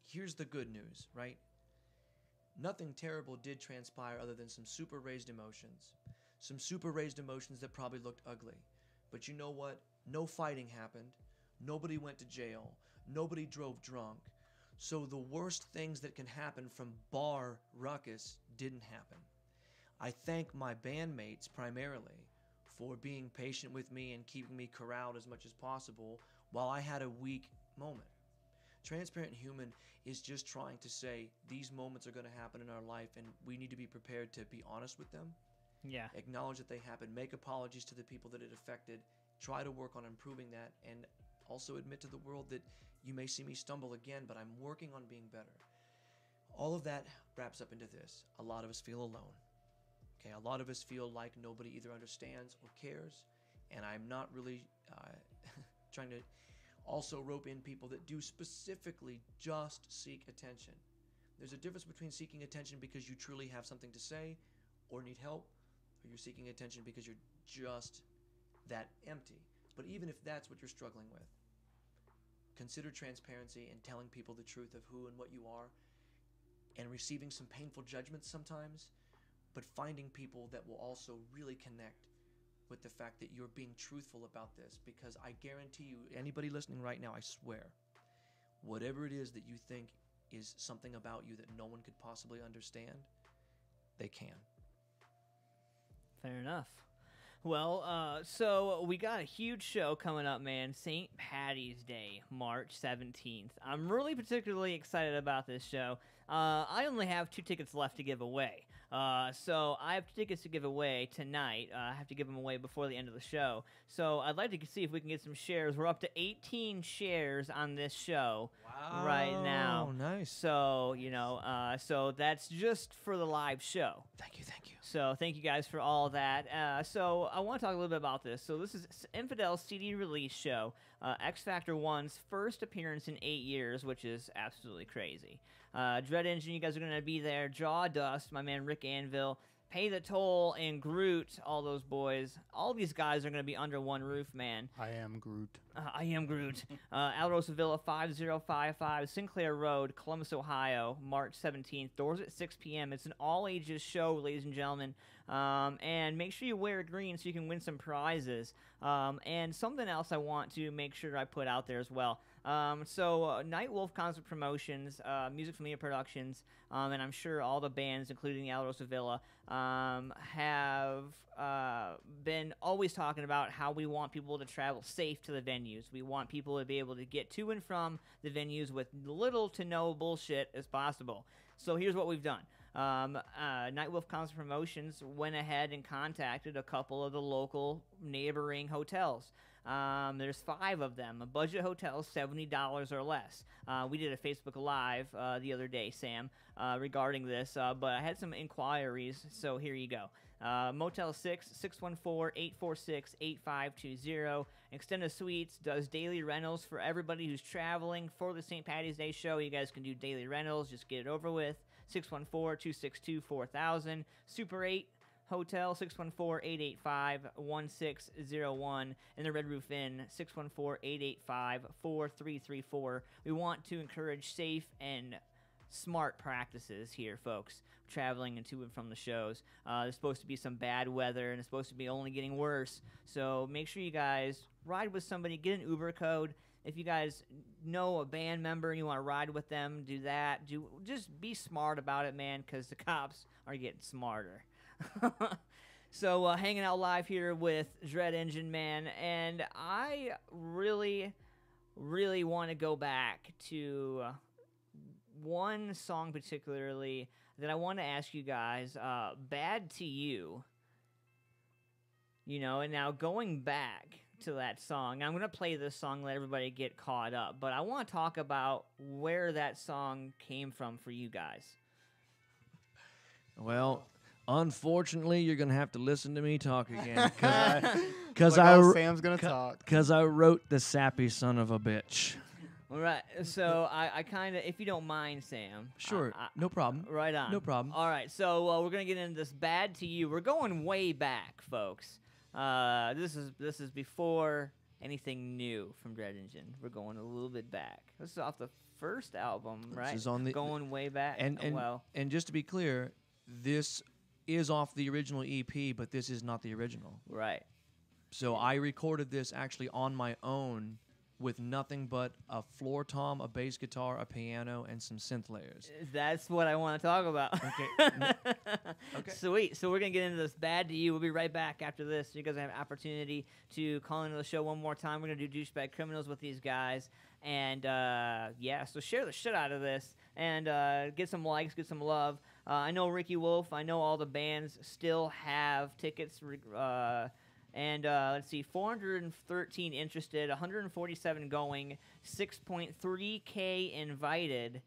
D: here's the good news, right? Nothing terrible did transpire other than some super raised emotions. Some super raised emotions that probably looked ugly. But you know what? No fighting happened. Nobody went to jail. Nobody drove drunk. So the worst things that can happen from bar ruckus didn't happen. I thank my bandmates primarily for being patient with me and keeping me corralled as much as possible while I had a weak moment. Transparent Human is just trying to say these moments are going to happen in our life and we need to be prepared to be honest with them.
A: Yeah.
D: Acknowledge that they happen, make apologies to the people that it affected, try to work on improving that, and also admit to the world that you may see me stumble again, but I'm working on being better. All of that wraps up into this. A lot of us feel alone. Okay, a lot of us feel like nobody either understands or cares, and I'm not really trying to also rope in people that do specifically just seek attention. There's a difference between seeking attention because you truly have something to say or need help, or you're seeking attention because you're just that empty. But even if that's what you're struggling with, consider transparency and telling people the truth of who and what you are, and receiving some painful judgments sometimes, but finding people that will also really connect with the fact that you're being truthful about this. Because I guarantee you, anybody listening right now, I swear, whatever it is that you think is something about you that no one could possibly understand, they can.
A: Fair enough. Well, so we got a huge show coming up, man. St. Patty's Day, March 17th. I'm really particularly excited about this show. I only have 2 tickets left to give away. So I have tickets to give away tonight. I have to give them away before the end of the show. So I'd like to see if we can get some shares. We're up to 18 shares on this show right now.
D: Nice.
A: So, so that's just for the live show.
D: Thank you.
A: So thank you guys for all that. So I want to talk a little bit about this. So this is Infidel's CD release show. X Factor 1's first appearance in 8 years, which is absolutely crazy. Dread Engine, you guys are going to be there. Jawdust, my man Rick Anvil, Pay the Toll, and Groot, all those boys. All these guys are going to be under one roof, man.
E: I am Groot.
A: I am Groot. Alrosa Villa, 5055 Sinclair Road, Columbus, Ohio, March 17th. Doors at 6 p.m. It's an all-ages show, ladies and gentlemen. And make sure you wear green so you can win some prizes. And something else I want to make sure I put out there as well. So Nightwolf Concert Promotions, Music Familia Productions, and I'm sure all the bands, including the Alrosa Villa, have been always talking about how we want people to travel safe to the venues. We want people to be able to get to and from the venues with little to no bullshit as possible. So here's what we've done. Nightwolf Concert Promotions went ahead and contacted a couple of the local neighboring hotels. There's 5 of them. A budget hotel, $70 or less. We did a Facebook Live the other day, Sam, regarding this, but I had some inquiries, so here you go. Motel 6, 614-846-8520. Extended Suites does daily rentals for everybody who's traveling for the St. Patty's Day show. You guys can do daily rentals. Just get it over with. 614-262-4000. Super 8 Hotel, 614-885-1601. And the Red Roof Inn, 614-885-4334. We want to encourage safe and smart practices here, folks, traveling to and from the shows. There's supposed to be some bad weather, and it's supposed to be only getting worse. So make sure you guys ride with somebody. Get an Uber code. If you guys know a band member and you want to ride with them, do that. Just be smart about it, man, because the cops are getting smarter. So hanging out live here with Dread Engine Man, and I really, really want to go back to one song particularly that I want to ask you guys, Bad to You. You know, and now going back to that song, I'm going to play this song, let everybody get caught up, but I want to talk about where that song came from for you guys.
D: Well, unfortunately, you're going to have to listen to me talk again.
E: Because Sam's going to talk.
D: Because I wrote the sappy son of a bitch.
A: All right, so I kind of, if you don't mind, Sam.
D: Sure, no problem.
A: Right on.
D: No problem.
A: All right, so we're going to get into this Bad to You. We're going way back, folks. This is before anything new from Dread Engine. We're going a little bit back. This is off the first album, right?
D: This is on the,
A: going way back.
D: And just to be clear, this is off the original EP, but this is not the original.
A: Right.
D: So I recorded this actually on my own with nothing but a floor tom, a bass guitar, a piano, and some synth layers.
A: That's what I want to talk about.
D: Okay. Okay.
A: Sweet. So we're going to get into this Bad to You. We'll be right back after this. You guys have an opportunity to call into the show one more time. We're going to do Douchebag Criminals with these guys. And, yeah, so share the shit out of this and get some likes, get some love. I know Ricky Wolf. I know all the bands still have tickets. And let's see, 413 interested, 147 going, 6.3K invited.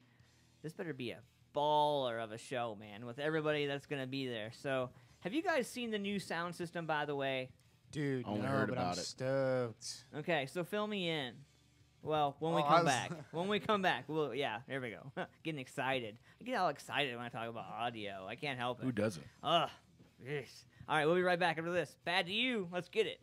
A: This better be a baller of a show, man, with everybody that's going to be there. So have you guys seen the new sound system, by the way?
E: Dude,
I: Only
E: no,
I: heard
E: but
I: about
E: I'm
I: it.
E: stoked.
A: Okay, so fill me in. Well, when we come back. When we come back. Well, yeah, there we go. Getting excited. I get all excited when I talk about audio. I can't help it.
I: Who doesn't?
A: Ugh. Yes. All right, we'll be right back after this. Bad to You. Let's get it.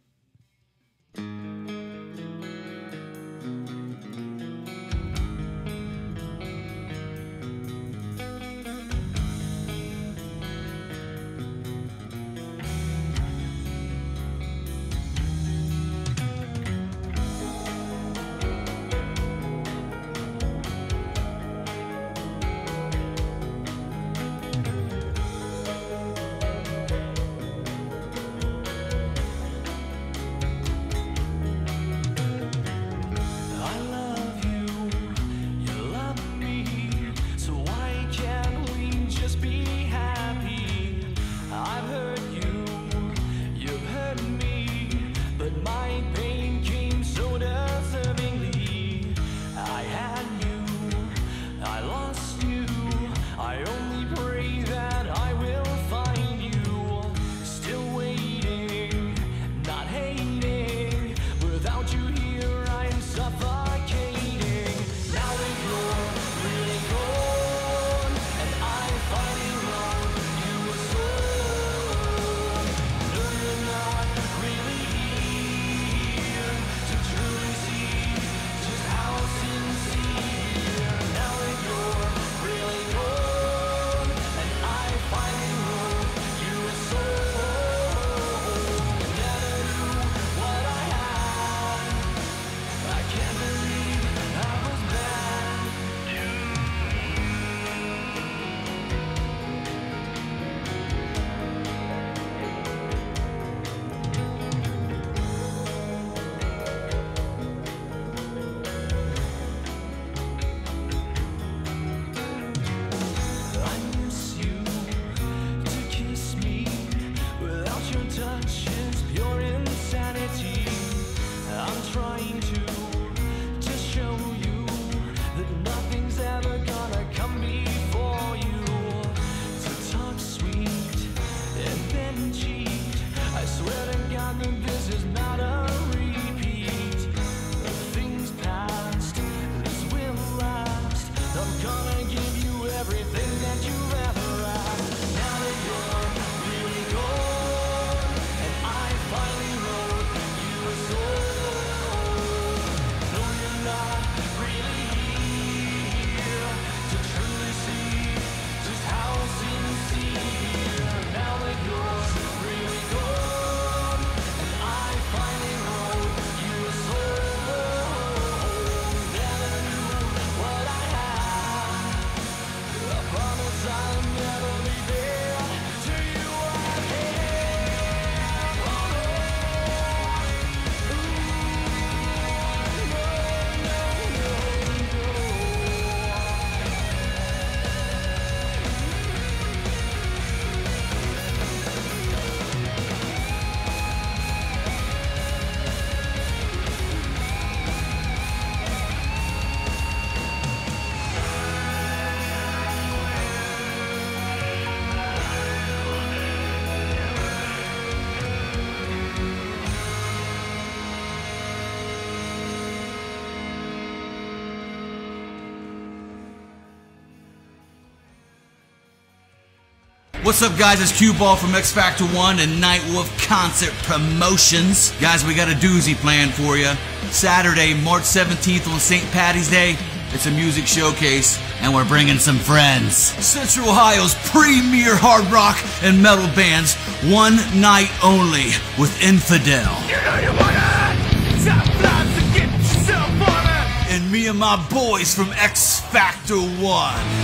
L: What's up, guys? It's Cue Ball from X Factor 1 and Night Wolf Concert Promotions. Guys, we got a doozy planned for you. Saturday, March 17th on St. Patty's Day. It's a music showcase, and we're bringing some friends. Central Ohio's premier hard rock and metal bands, one night only with Infidel.
B: You know you want it! Top flies to get yourself on it!
L: And me and my boys from X Factor 1.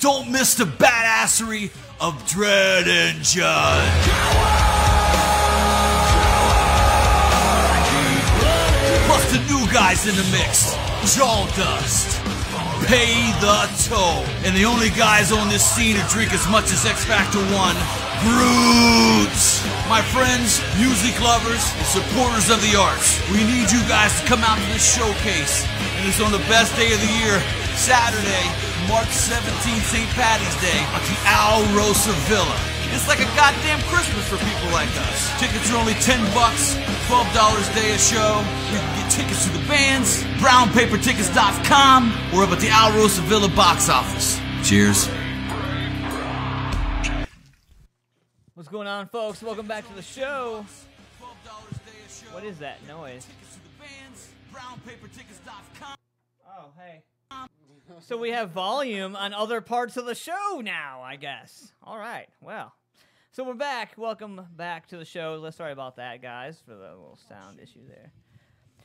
L: Don't miss the badassery of Dread and Judd. Plus the new guys in the mix, Jaw Dust, Pay the Toll, and the only guys on this scene who drink as much as X Factor 1, Brutes. My friends, music lovers, and supporters of the arts, we need you guys to come out to this showcase. And it's on the best day of the year, Saturday, March 17th, St. Patty's Day, at the Al Rosa Villa. It's like a goddamn Christmas for people like us. Tickets are only $10, $12 a day a show. You can get tickets to the bands, brownpapertickets.com, or up at the Al Rosa Villa box office. Cheers.
A: What's going on, folks? Welcome back to the show. What is that noise? Oh, hey. So we have volume on other parts of the show now, I guess. All right, well. So we're back. Welcome back to the show. Sorry about that, guys, for the little sound issue there.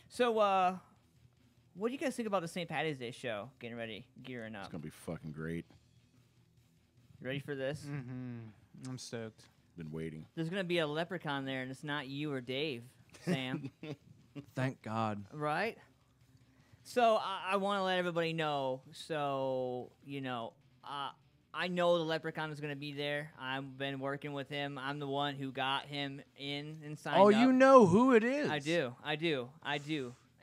A: So, what do you guys think about the St. Patty's Day show? Getting ready, gearing up.
I: It's going to be fucking great.
A: You ready for this?
E: Mm-hmm. I'm stoked.
I: Been waiting.
A: There's going to be a leprechaun there, and it's not you or Dave, Sam.
D: Thank God.
A: Right? So I want to let everybody know. So, you know, I know the leprechaun is going to be there. I've been working with him. I'm the one who got him in and signed up.
D: Oh, you know who it is.
A: I do.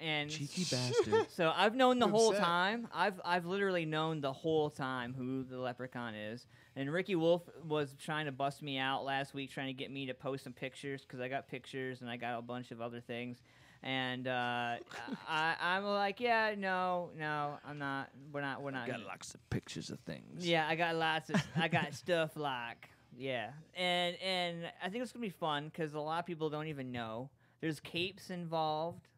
A: And
D: cheeky bastard.
A: So I've known the whole time. I've literally known the whole time who the leprechaun is. And Ricky Wolf was trying to bust me out last week, trying to get me to post some pictures because I got pictures and I got a bunch of other things. And I'm like, yeah, no, I'm not. We're not.
D: Got lots of pictures of things.
A: Yeah, I got stuff like, yeah, and I think it's gonna be fun because a lot of people don't even know. There's capes involved.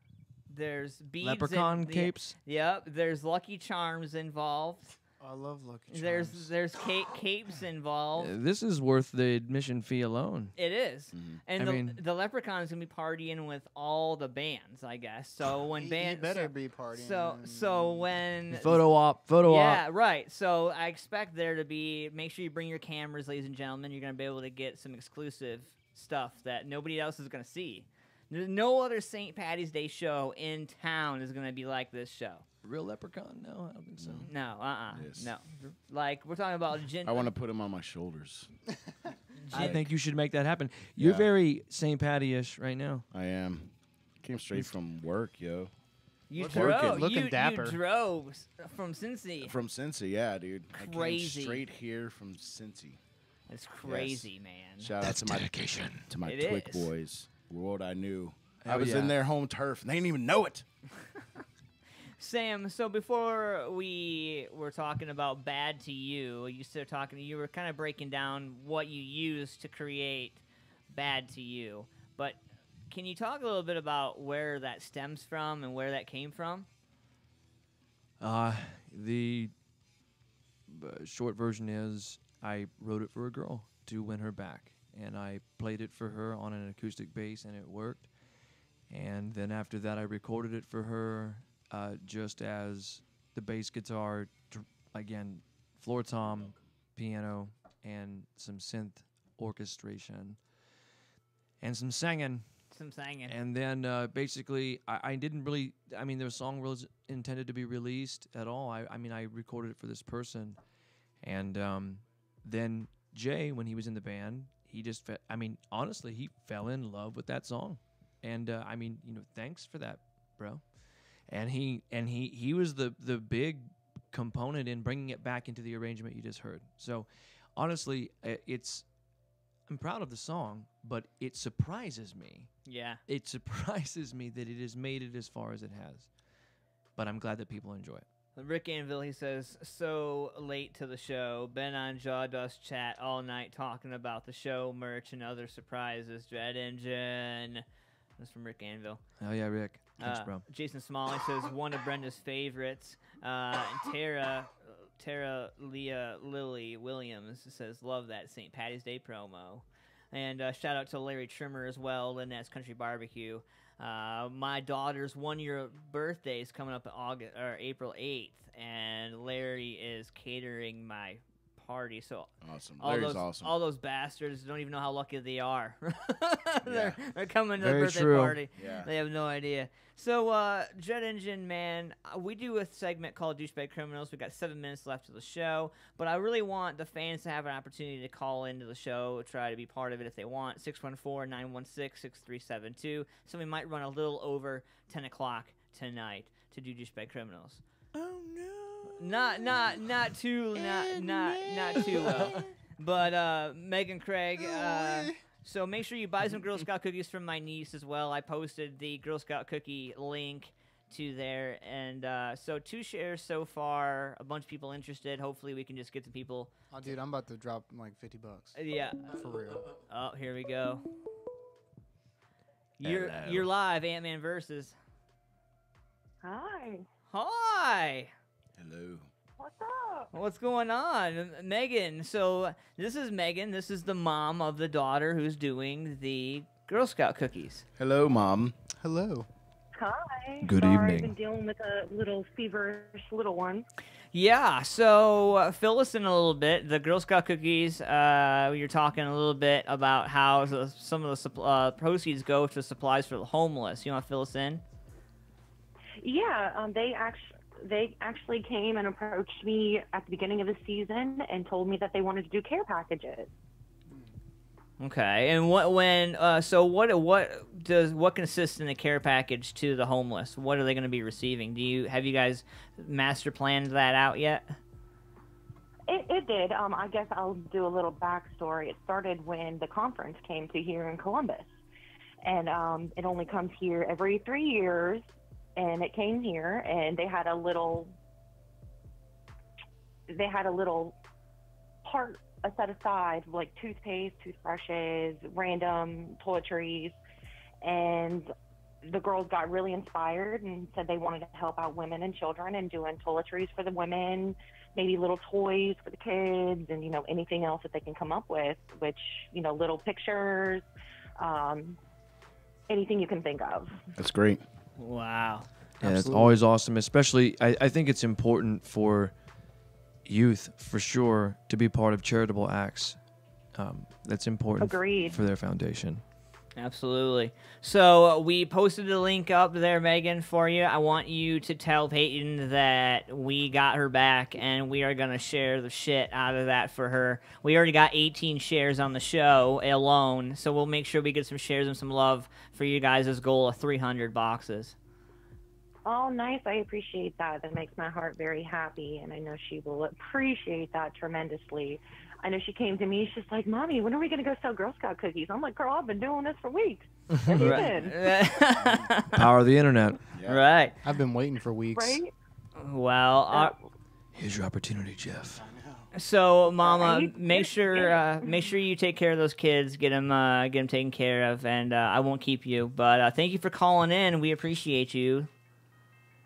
A: There's beads.
D: Leprechaun capes.
A: Yep. There's Lucky Charms involved.
E: I love Lucky Charms.
A: There's capes involved.
D: This is worth the admission fee alone.
A: It is.
I: Mm-hmm.
A: And the leprechaun is gonna be partying with all the bands, I guess. So when bands
E: better be partying.
A: So when
D: photo op.
A: Yeah, right. So I expect there to be. Make sure you bring your cameras, ladies and gentlemen. You're gonna be able to get some exclusive stuff that nobody else is gonna see. There's no other St. Patty's Day show in town is gonna be like this show.
D: Real leprechaun? No, I don't think so.
A: No,
I: Yes.
A: no. Like we're talking about
I: I want to put him on my shoulders.
D: I think you should make that happen. You're very St. Patty-ish right now.
I: I am. Came straight from work, yo.
A: You
I: drove.
E: Looking dapper.
A: You drove from Cincy.
I: From Cincy, yeah, dude.
A: Crazy.
I: I came straight here from Cincy.
A: That's crazy, man.
I: Shout out to
D: dedication.
I: my
A: It
I: Twick
A: is.
I: boys. World I knew. I
D: Hell
I: was
D: yeah.
I: in their home turf, and they didn't even know it.
A: Sam, so before we were talking about Bad to You, you were kind of breaking down what you used to create Bad to You. But can you talk a little bit about where that stems from and where that came from?
D: The short version is I wrote it for a girl to win her back. And I played it for her on an acoustic bass, and it worked. And then after that, I recorded it for her just as the bass guitar, again, floor tom, piano, and some synth orchestration, and some singing. And then basically, I didn't really, the song was intended to be released at all. I recorded it for this person. And then Jay, when he was in the band, he just, honestly, he fell in love with that song. And, thanks for that, bro. And he was the big component in bringing it back into the arrangement you just heard. So, honestly, I'm proud of the song, but it surprises me.
A: Yeah.
D: It surprises me that it has made it as far as it has. But I'm glad that people enjoy it.
A: Rick Anvil, he says, so late to the show. Been on Jawdust chat all night talking about the show, merch, and other surprises. Dread Engine. That's from Rick Anvil.
D: Oh, yeah, Rick. Thanks, bro.
A: Jason Smalley says, one of Brenda's favorites. And Tara Leah Lily Williams says, love that St. Patty's Day promo. And shout out to Larry Trimmer as well, Lynette's Country Barbecue. My daughter's 1-year birthday is coming up April 8th, and Larry is catering my party. So
I: awesome. Larry's awesome.
A: All those bastards don't even know how lucky they are. they're coming to
D: Very
A: the birthday
D: true.
A: party.
I: Yeah.
A: They have no idea. So, Jet Engine, man, we do a segment called Douchebag Criminals. We've got 7 minutes left of the show, but I really want the fans to have an opportunity to call into the show, try to be part of it if they want. 614-916-6372. So we might run a little over 10 o'clock tonight to do Douchebag Criminals.
I: Oh no.
A: Not too well. But Megan Craig, so make sure you buy some Girl Scout cookies from my niece as well. I posted the Girl Scout cookie link to there, and so 2 shares so far. A bunch of people interested. Hopefully we can just get some people.
E: Oh, dude, I'm about to drop like $50.
A: Yeah,
E: for real.
A: Oh, here we go. You're live, Ant-Man versus.
G: Hi.
A: Hi.
I: Hello.
G: What's up?
A: What's going on? Megan. So this is Megan. This is the mom of the daughter who's doing the Girl Scout cookies.
I: Hello, Mom.
E: Hello.
G: Hi.
D: Good
G: Sorry,
D: evening.
G: I've been dealing with a little feverish little one.
A: Yeah, so fill us in a little bit. The Girl Scout cookies, you're talking a little bit about how some of the proceeds go to supplies for the homeless. You want to fill us in?
G: Yeah, they actually came and approached me at the beginning of the season and told me that they wanted to do care packages.
A: Okay, and what consists in a care package to the homeless? What are they going to be receiving? Have you guys master planned that out yet?
G: It did. I guess I'll do a little backstory. It started when the conference came to here in Columbus, and it only comes here every 3 years. And it came here, and they had a little part set aside, like toothpaste, toothbrushes, random toiletries, and the girls got really inspired and said they wanted to help out women and children and doing toiletries for the women, maybe little toys for the kids, and anything else that they can come up with, which little pictures, anything you can think of.
I: That's great.
A: Wow.
D: Yeah, it's always awesome. Especially, I think it's important for youth, for sure, to be part of charitable acts. That's important for their foundation.
A: Absolutely. So we posted a link up there, Megan, for you. I want you to tell Peyton that we got her back, and we are going to share the shit out of that for her. We already got 18 shares on the show alone, so we'll make sure we get some shares and some love for you guys' goal of 300 boxes.
G: Oh, nice. I appreciate that. That makes my heart very happy, and I know she will appreciate that tremendously. I know she came to me. She's like, Mommy, when are we going to go sell Girl Scout cookies? I'm like, girl, I've been doing this for weeks. Have you been?
D: Power of the internet.
I: Yeah.
A: Right.
E: I've been waiting for weeks.
G: Right?
A: Well,
D: Here's your opportunity, Jeff.
A: so, Mama, make sure you take care of those kids, get them taken care of, and I won't keep you. But thank you for calling in. We appreciate you.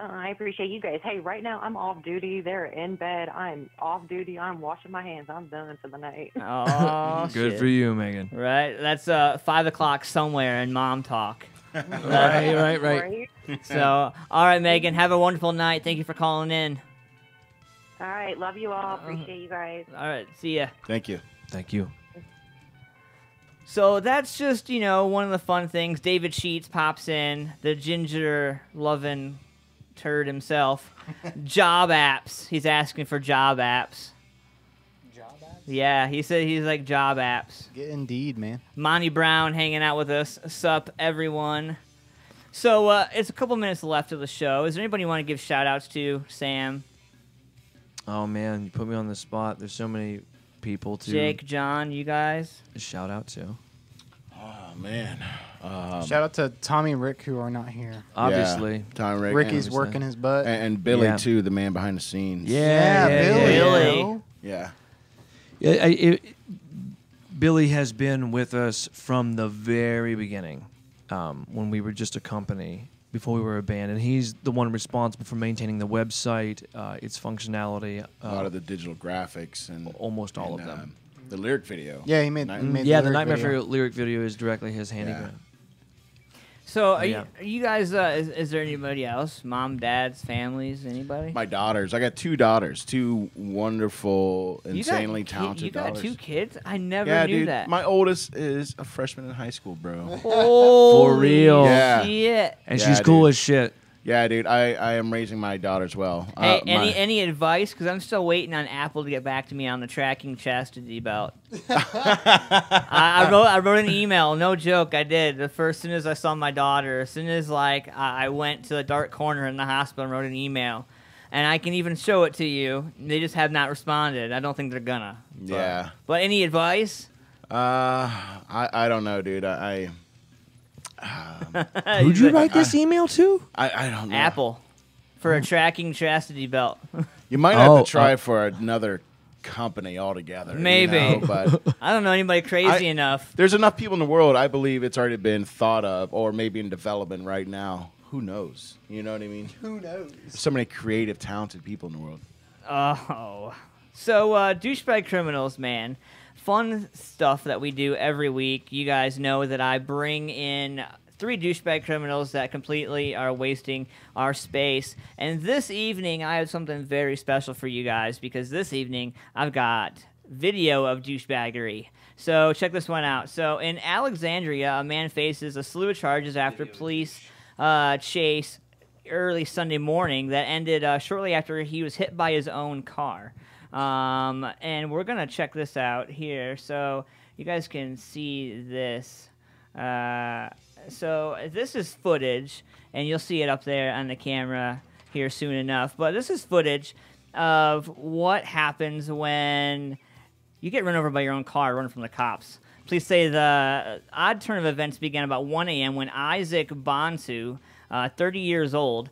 G: I appreciate you guys. Hey, right now I'm off duty. They're in bed. I'm off duty. I'm washing my hands. I'm done for the night.
A: Oh,
D: Good
A: shit.
D: for you, Megan.
A: Right? That's 5 o'clock somewhere in mom talk.
D: Right.
A: So, all right, Megan, have a wonderful night. Thank you for calling in.
G: All right. Love you all. Appreciate you guys.
A: All right. See ya.
I: Thank you.
D: Thank you.
A: So that's just, one of the fun things. David Sheets pops in, the ginger-loving turd himself. Job apps. He's asking for job apps.
E: Job apps?
A: Yeah, he said he's like job apps.
E: Get Indeed, man.
A: Monty Brown hanging out with us. Sup, everyone. So it's a couple minutes left of the show. Is there anybody you want to give shout-outs to, Sam?
D: Oh, man, you put me on the spot. There's so many people to
A: Jake, John, you guys?
D: shout out to.
I: Oh, man.
E: Shout out to Tommy and Rick, who are not here.
D: Obviously.
I: Tom Rick.
E: Ricky's working his butt.
I: And Billy,
D: Yeah.
I: too, the man behind the scenes.
E: Billy.
I: Yeah.
D: Billy has been with us from the very beginning, when we were just a company, before we were a band, and he's the one responsible for maintaining the website, its functionality.
I: A lot of the digital graphics and
D: almost all of them.
I: The lyric video.
E: Yeah, he made
D: the
E: lyric
D: Nightmare
E: video.
D: Fairy lyric video is directly his handiwork.
A: So, are you guys? Is there anybody else? Mom, dads, families, anybody?
I: My daughters. I got 2 daughters. 2 wonderful, insanely talented
A: You got
I: daughters.
A: 2 kids? I never knew
I: dude.
A: that.
I: My oldest is a freshman in high school, bro.
A: Oh,
D: For real.
I: Yeah.
A: shit.
D: And she's cool as shit.
I: Yeah, dude. I am raising my daughters well.
A: Hey, any advice? Because I'm still waiting on Apple to get back to me on the tracking chastity belt. I wrote an email, no joke, I did. As soon as I saw my daughter, as soon as I went to the dark corner in the hospital and wrote an email, and I can even show it to you. They just have not responded. I don't think they're gonna.
I: Yeah.
A: But any advice?
I: I don't know, dude.
D: Who'd you write this email to?
I: I don't know.
A: Apple for a tracking chastity belt.
I: You might have to try for another company altogether.
A: Maybe.
I: You know, but
A: I don't know anybody crazy enough.
I: There's enough people in the world. I believe it's already been thought of, or maybe in development right now. Who knows? You know what I mean?
E: Who knows?
I: There's so many creative, talented people in the world.
A: Oh. So, douchebag criminals, man. Fun stuff that we do every week. You guys know that I bring in 3 douchebag criminals that completely are wasting our space. And this evening, I have something very special for you guys, because this evening, I've got video of douchebaggery. So check this one out. So in Alexandria, a man faces a slew of charges after police chase early Sunday morning that ended shortly after he was hit by his own car. And we're going to check this out here so you guys can see this. So this is footage, and you'll see it up there on the camera here soon enough. But this is footage of what happens when you get run over by your own car running from the cops. Please say the odd turn of events began about 1 a.m. when Isaac Bonsu, 30 years old,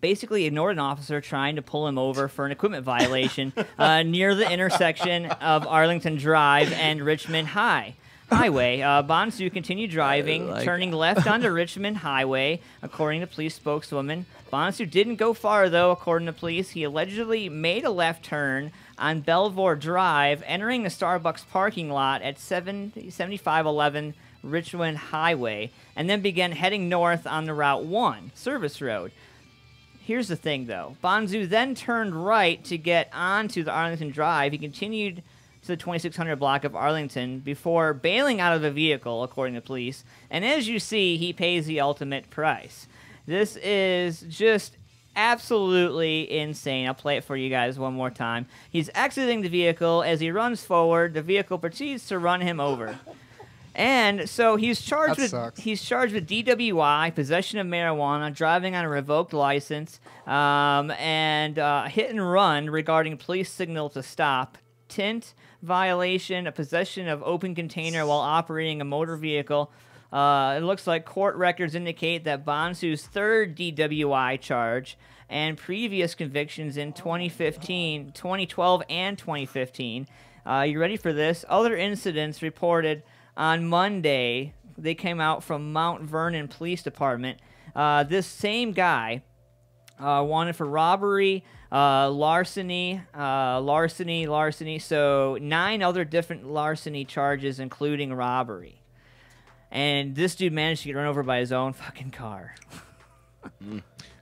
A: basically ignored an officer trying to pull him over for an equipment violation near the intersection of Arlington Drive and Richmond Highway. Bonsu continued driving, turning left onto Richmond Highway, according to police spokeswoman. Bonsu didn't go far, though, according to police. He allegedly made a left turn on Belvoir Drive, entering the Starbucks parking lot at 7511 Richmond Highway, and then began heading north on the Route 1 service road. Here's the thing, though. Bonsu then turned right to get onto the Arlington Drive. He continued to the 2600 block of Arlington before bailing out of the vehicle, according to police. And as you see, he pays the ultimate price. This is just absolutely insane. I'll play it for you guys one more time. He's exiting the vehicle. As he runs forward, the vehicle proceeds to run him over. And so he's charged with DWI, possession of marijuana, driving on a revoked license, and hit and run regarding police signal to stop, tint violation, a possession of open container while operating a motor vehicle. It looks like court records indicate that Bonsu's third DWI charge and previous convictions in 2015, 2012, and 2015. You ready for this? Other incidents reported on Monday, they came out from Mount Vernon Police Department. This same guy wanted for robbery, larceny. So 9 other different larceny charges, including robbery. And this dude managed to get run over by his own fucking car.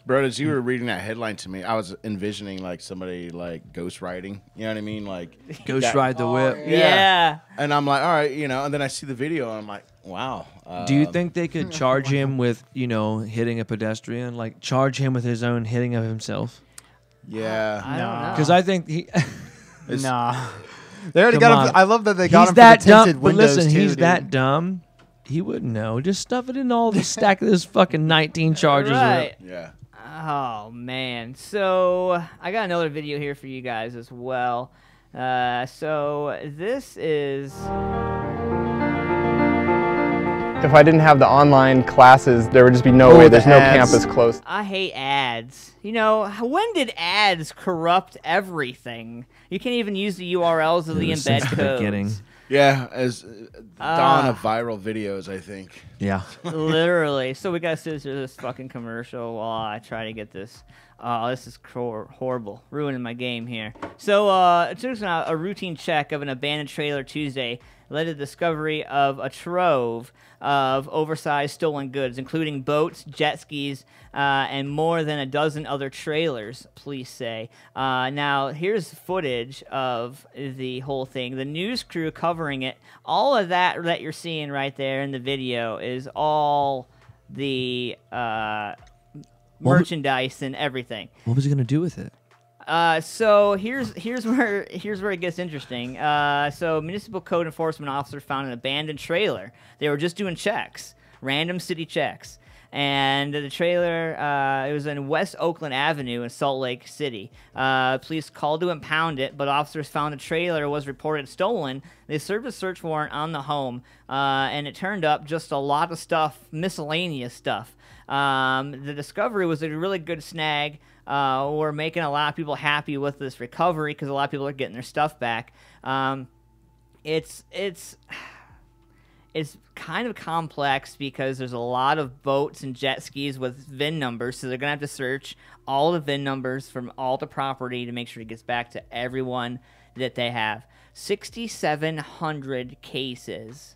I: Bro, as you were reading that headline to me, I was envisioning like somebody like ghost riding. You know what I mean? Like
D: Ghost ride the whip.
A: Yeah.
I: And I'm like, all right, you know. And then I see the video, and I'm like, wow.
D: Do you think they could charge him with, hitting a pedestrian? Like charge him with his own hitting of himself?
I: Yeah.
A: I don't know.
D: Because I think he.
E: Nah. They already got him. I love that they got him for the
D: that
E: tinted
D: dumb. But
E: windows
D: listen,
E: too,
D: he's
E: dude.
D: that dumb. He wouldn't know. Just stuff it in all the stack of this fucking 19 charges.
A: Right.
I: Yeah.
A: Oh, man. So I got another video here for you guys as well. So this is...
M: if I didn't have the online classes, there would just be no way. There's no campus close.
A: I hate ads. You know, when did ads corrupt everything? You can't even use the URLs of the embed codes.
I: Yeah, as dawn of viral videos, I think.
D: Yeah.
A: Literally. So we got to sit through this fucking commercial while I try to get this. Oh, this is horrible. Ruining my game here. So, it took a routine check of an abandoned trailer Tuesday led to the discovery of a trove of oversized stolen goods, including boats, jet skis, and more than a dozen other trailers, police say. Now, here's footage of the whole thing. The news crew covering it. All of that you're seeing right there in the video is all the merchandise and everything.
D: What was he gonna do with it?
A: So here's where it gets interesting. So municipal code enforcement officers found an abandoned trailer. They were just doing checks, random city checks, and the trailer it was in West Oakland Avenue in Salt Lake City. Police called to impound it, but officers found the trailer was reported stolen. They served a search warrant on the home, and it turned up just a lot of stuff, miscellaneous stuff. The discovery was a really good snag. We're making a lot of people happy with this recovery because a lot of people are getting their stuff back. It's kind of complex because there's a lot of boats and jet skis with VIN numbers, so they're gonna have to search all the VIN numbers from all the property to make sure it gets back to everyone that they have. 6,700 cases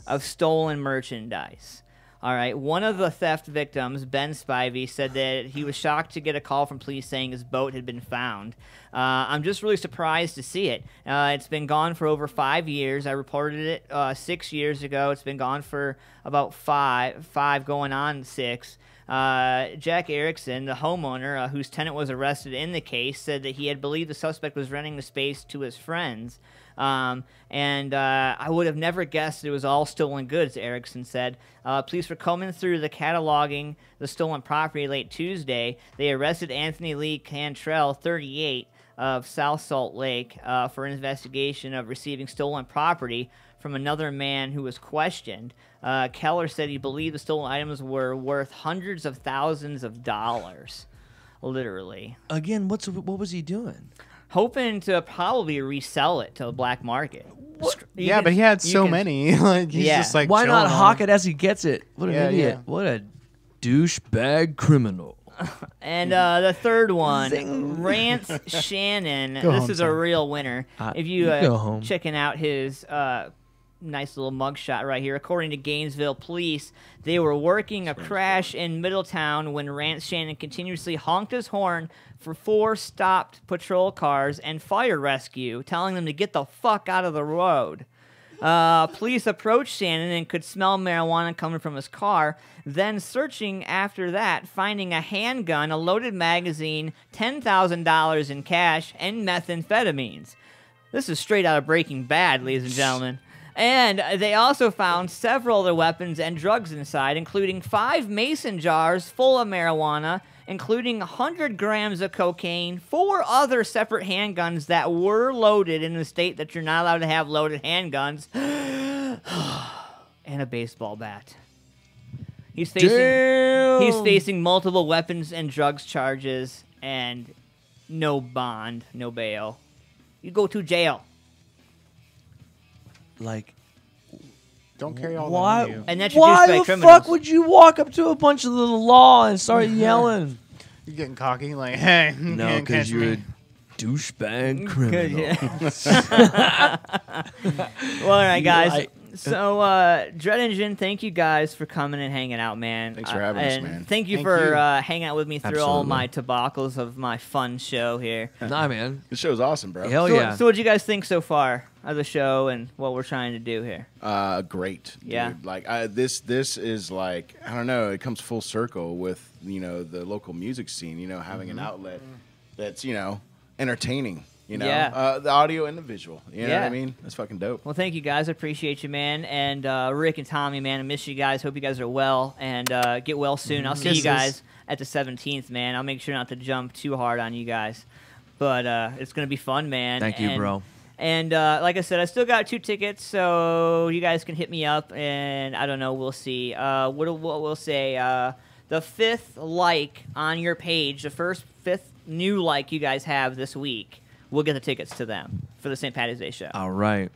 A: of stolen merchandise. All right, one of the theft victims, Ben Spivey, said that he was shocked to get a call from police saying his boat had been found. I'm just really surprised to see it. It's been gone for over 5 years. I reported it 6 years ago. It's been gone for about five going on 6. Jack Erickson, the homeowner whose tenant was arrested in the case, said that he had believed the suspect was renting the space to his friends. I would have never guessed it was all stolen goods, Erickson said. Police were combing through cataloging the stolen property late Tuesday. They arrested Anthony Lee Cantrell, 38, of South Salt Lake, for an investigation of receiving stolen property from another man who was questioned. Keller said he believed the stolen items were worth hundreds of thousands of dollars. Literally.
D: Again, what was he doing?
A: Hoping to probably resell it to the black market.
E: Yeah, but he had so many. Like he's just like,
D: why not
E: chilling
D: hawk
E: on
D: it as he gets it? What an idiot! What a douchebag criminal.
A: And the third one, Rance Shannon. This is a real winner. If you
D: go home.
A: Checking out his nice little mugshot right here. According to Gainesville police, they were working a crash in Middletown when Rance Shannon continuously honked his horn for 4 stopped patrol cars and fire rescue, telling them to get the fuck out of the road. Police approached Shannon and could smell marijuana coming from his car. Then searching after that, finding a handgun, a loaded magazine, $10,000 in cash, and methamphetamines. This is straight out of Breaking Bad, ladies and gentlemen. And they also found several other weapons and drugs inside, including 5 mason jars full of marijuana, including 100 grams of cocaine, 4 other separate handguns that were loaded in the state that you're not allowed to have loaded handguns, and a baseball bat. He's facing multiple weapons and drugs charges and no bond, no bail. You go to jail.
D: Like,
E: don't carry all that on you.
A: And that's
D: why the
A: criminals.
D: fuck would you walk up to a bunch of the law and start yelling?
E: You're getting cocky, like, hey,
D: no, because you're a douchebag criminal.
A: Well, all right, guys. So, Dread Engine, thank you guys for coming and hanging out, man.
I: Thanks for having us, man.
A: Thank you for hanging out with me through all my tobaccoles of my fun show here.
D: Nah, man.
I: This show's awesome, bro.
D: Hell yeah.
A: So what do you guys think so far of the show and what we're trying to do here?
I: Great.
A: Yeah.
I: Dude. Like, this is like, I don't know, it comes full circle with, the local music scene, having an outlet that's, entertaining. The audio and the visual. You know what I mean? That's fucking dope.
A: Well, thank you guys. I appreciate you, man. And Rick and Tommy, man, I miss you guys. Hope you guys are well and get well soon. I'll see you guys at the 17th, man. I'll make sure not to jump too hard on you guys. But it's going to be fun, man.
D: Thank you, bro.
A: And like I said, I still got 2 tickets, so you guys can hit me up, and I don't know, we'll see. What we'll say, the 5th like on your page, the first 5th new like you guys have this week, we'll get the tickets to them for the St. Patty's Day show.
D: All right.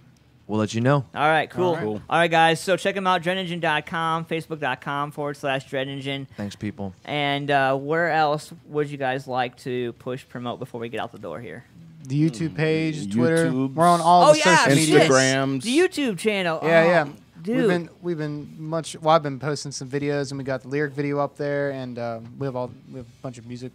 D: We'll let you know.
A: All right, cool. All right, guys, so check them out, dreadengine.com, facebook.com/dreadengine.
D: Thanks, people.
A: And where else would you guys like to push, promote before we get out the door here?
E: The YouTube page, Twitter.
I: YouTubes.
E: We're on all the social media.
I: Instagrams.
A: The YouTube channel.
E: Yeah,
A: Oh, dude.
E: We've been I've been posting some videos, and we got the lyric video up there, and we have a bunch of music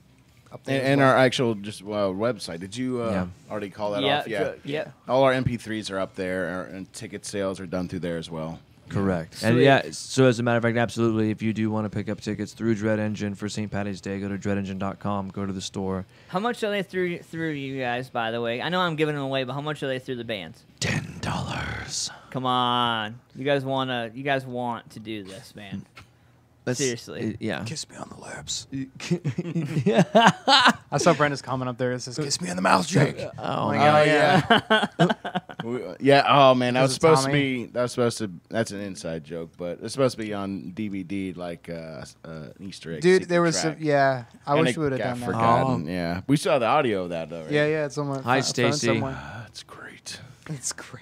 E: up there.
I: And our actual website. Did you already call that off?
A: Yeah.
I: All our MP3s are up there, and ticket sales are done through there as well.
D: Correct.
A: Sweet.
D: And yeah, so as a matter of fact, absolutely, if you do want to pick up tickets through Dread Engine for St. Patty's Day, go to dreadengine.com, go to the store.
A: How much are they through you guys, by the way? I know I'm giving them away, but how much are they through the bands?
D: $10.
A: Come on. You guys want to do this, man. Seriously.
D: Yeah.
E: Kiss me on the lips. I saw Brenda's comment up there. It says, "Kiss me in the mouth, Jake."
D: Oh,
E: yeah.
I: Yeah. Oh man,
E: Was it Tommy?
I: That's an inside joke, but it's supposed to be on DVD, like an Easter egg.
E: Dude,
I: secret
E: there was
I: track.
E: I
I: And
E: wish
I: it
E: we would have
I: got
E: done that.
I: forgotten. Yeah, we saw the audio of that though. Right?
E: Yeah, it's on my
D: Hi,
E: phone
D: Stacy.
E: somewhere.
I: That's great.
E: It's great.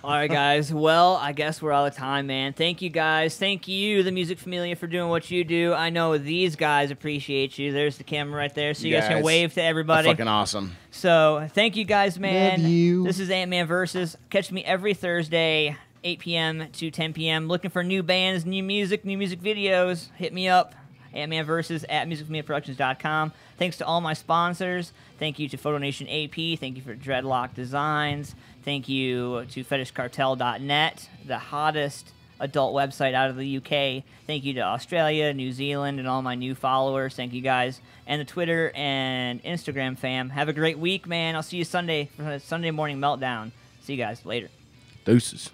A: All right, guys. Well, I guess we're out of time, man. Thank you, guys. Thank you, the Music Familia, for doing what you do. I know these guys appreciate you. There's the camera right there, so you guys can wave to everybody.
I: Fucking awesome.
A: So, thank you, guys, man.
E: Love you.
A: This is Ant-Man Versus. Catch me every Thursday, 8 p.m. to 10 p.m. Looking for new bands, new music videos. Hit me up. Ant-Man Versus at musicfamiliaproductions.com. Thanks to all my sponsors. Thank you to Photo Nation AP. Thank you for Dreadlock Designs. Thank you to fetishcartel.net, the hottest adult website out of the UK. Thank you to Australia, New Zealand, and all my new followers. Thank you, guys. And the Twitter and Instagram fam. Have a great week, man. I'll see you Sunday for Sunday Morning Meltdown. See you guys later.
I: Deuces.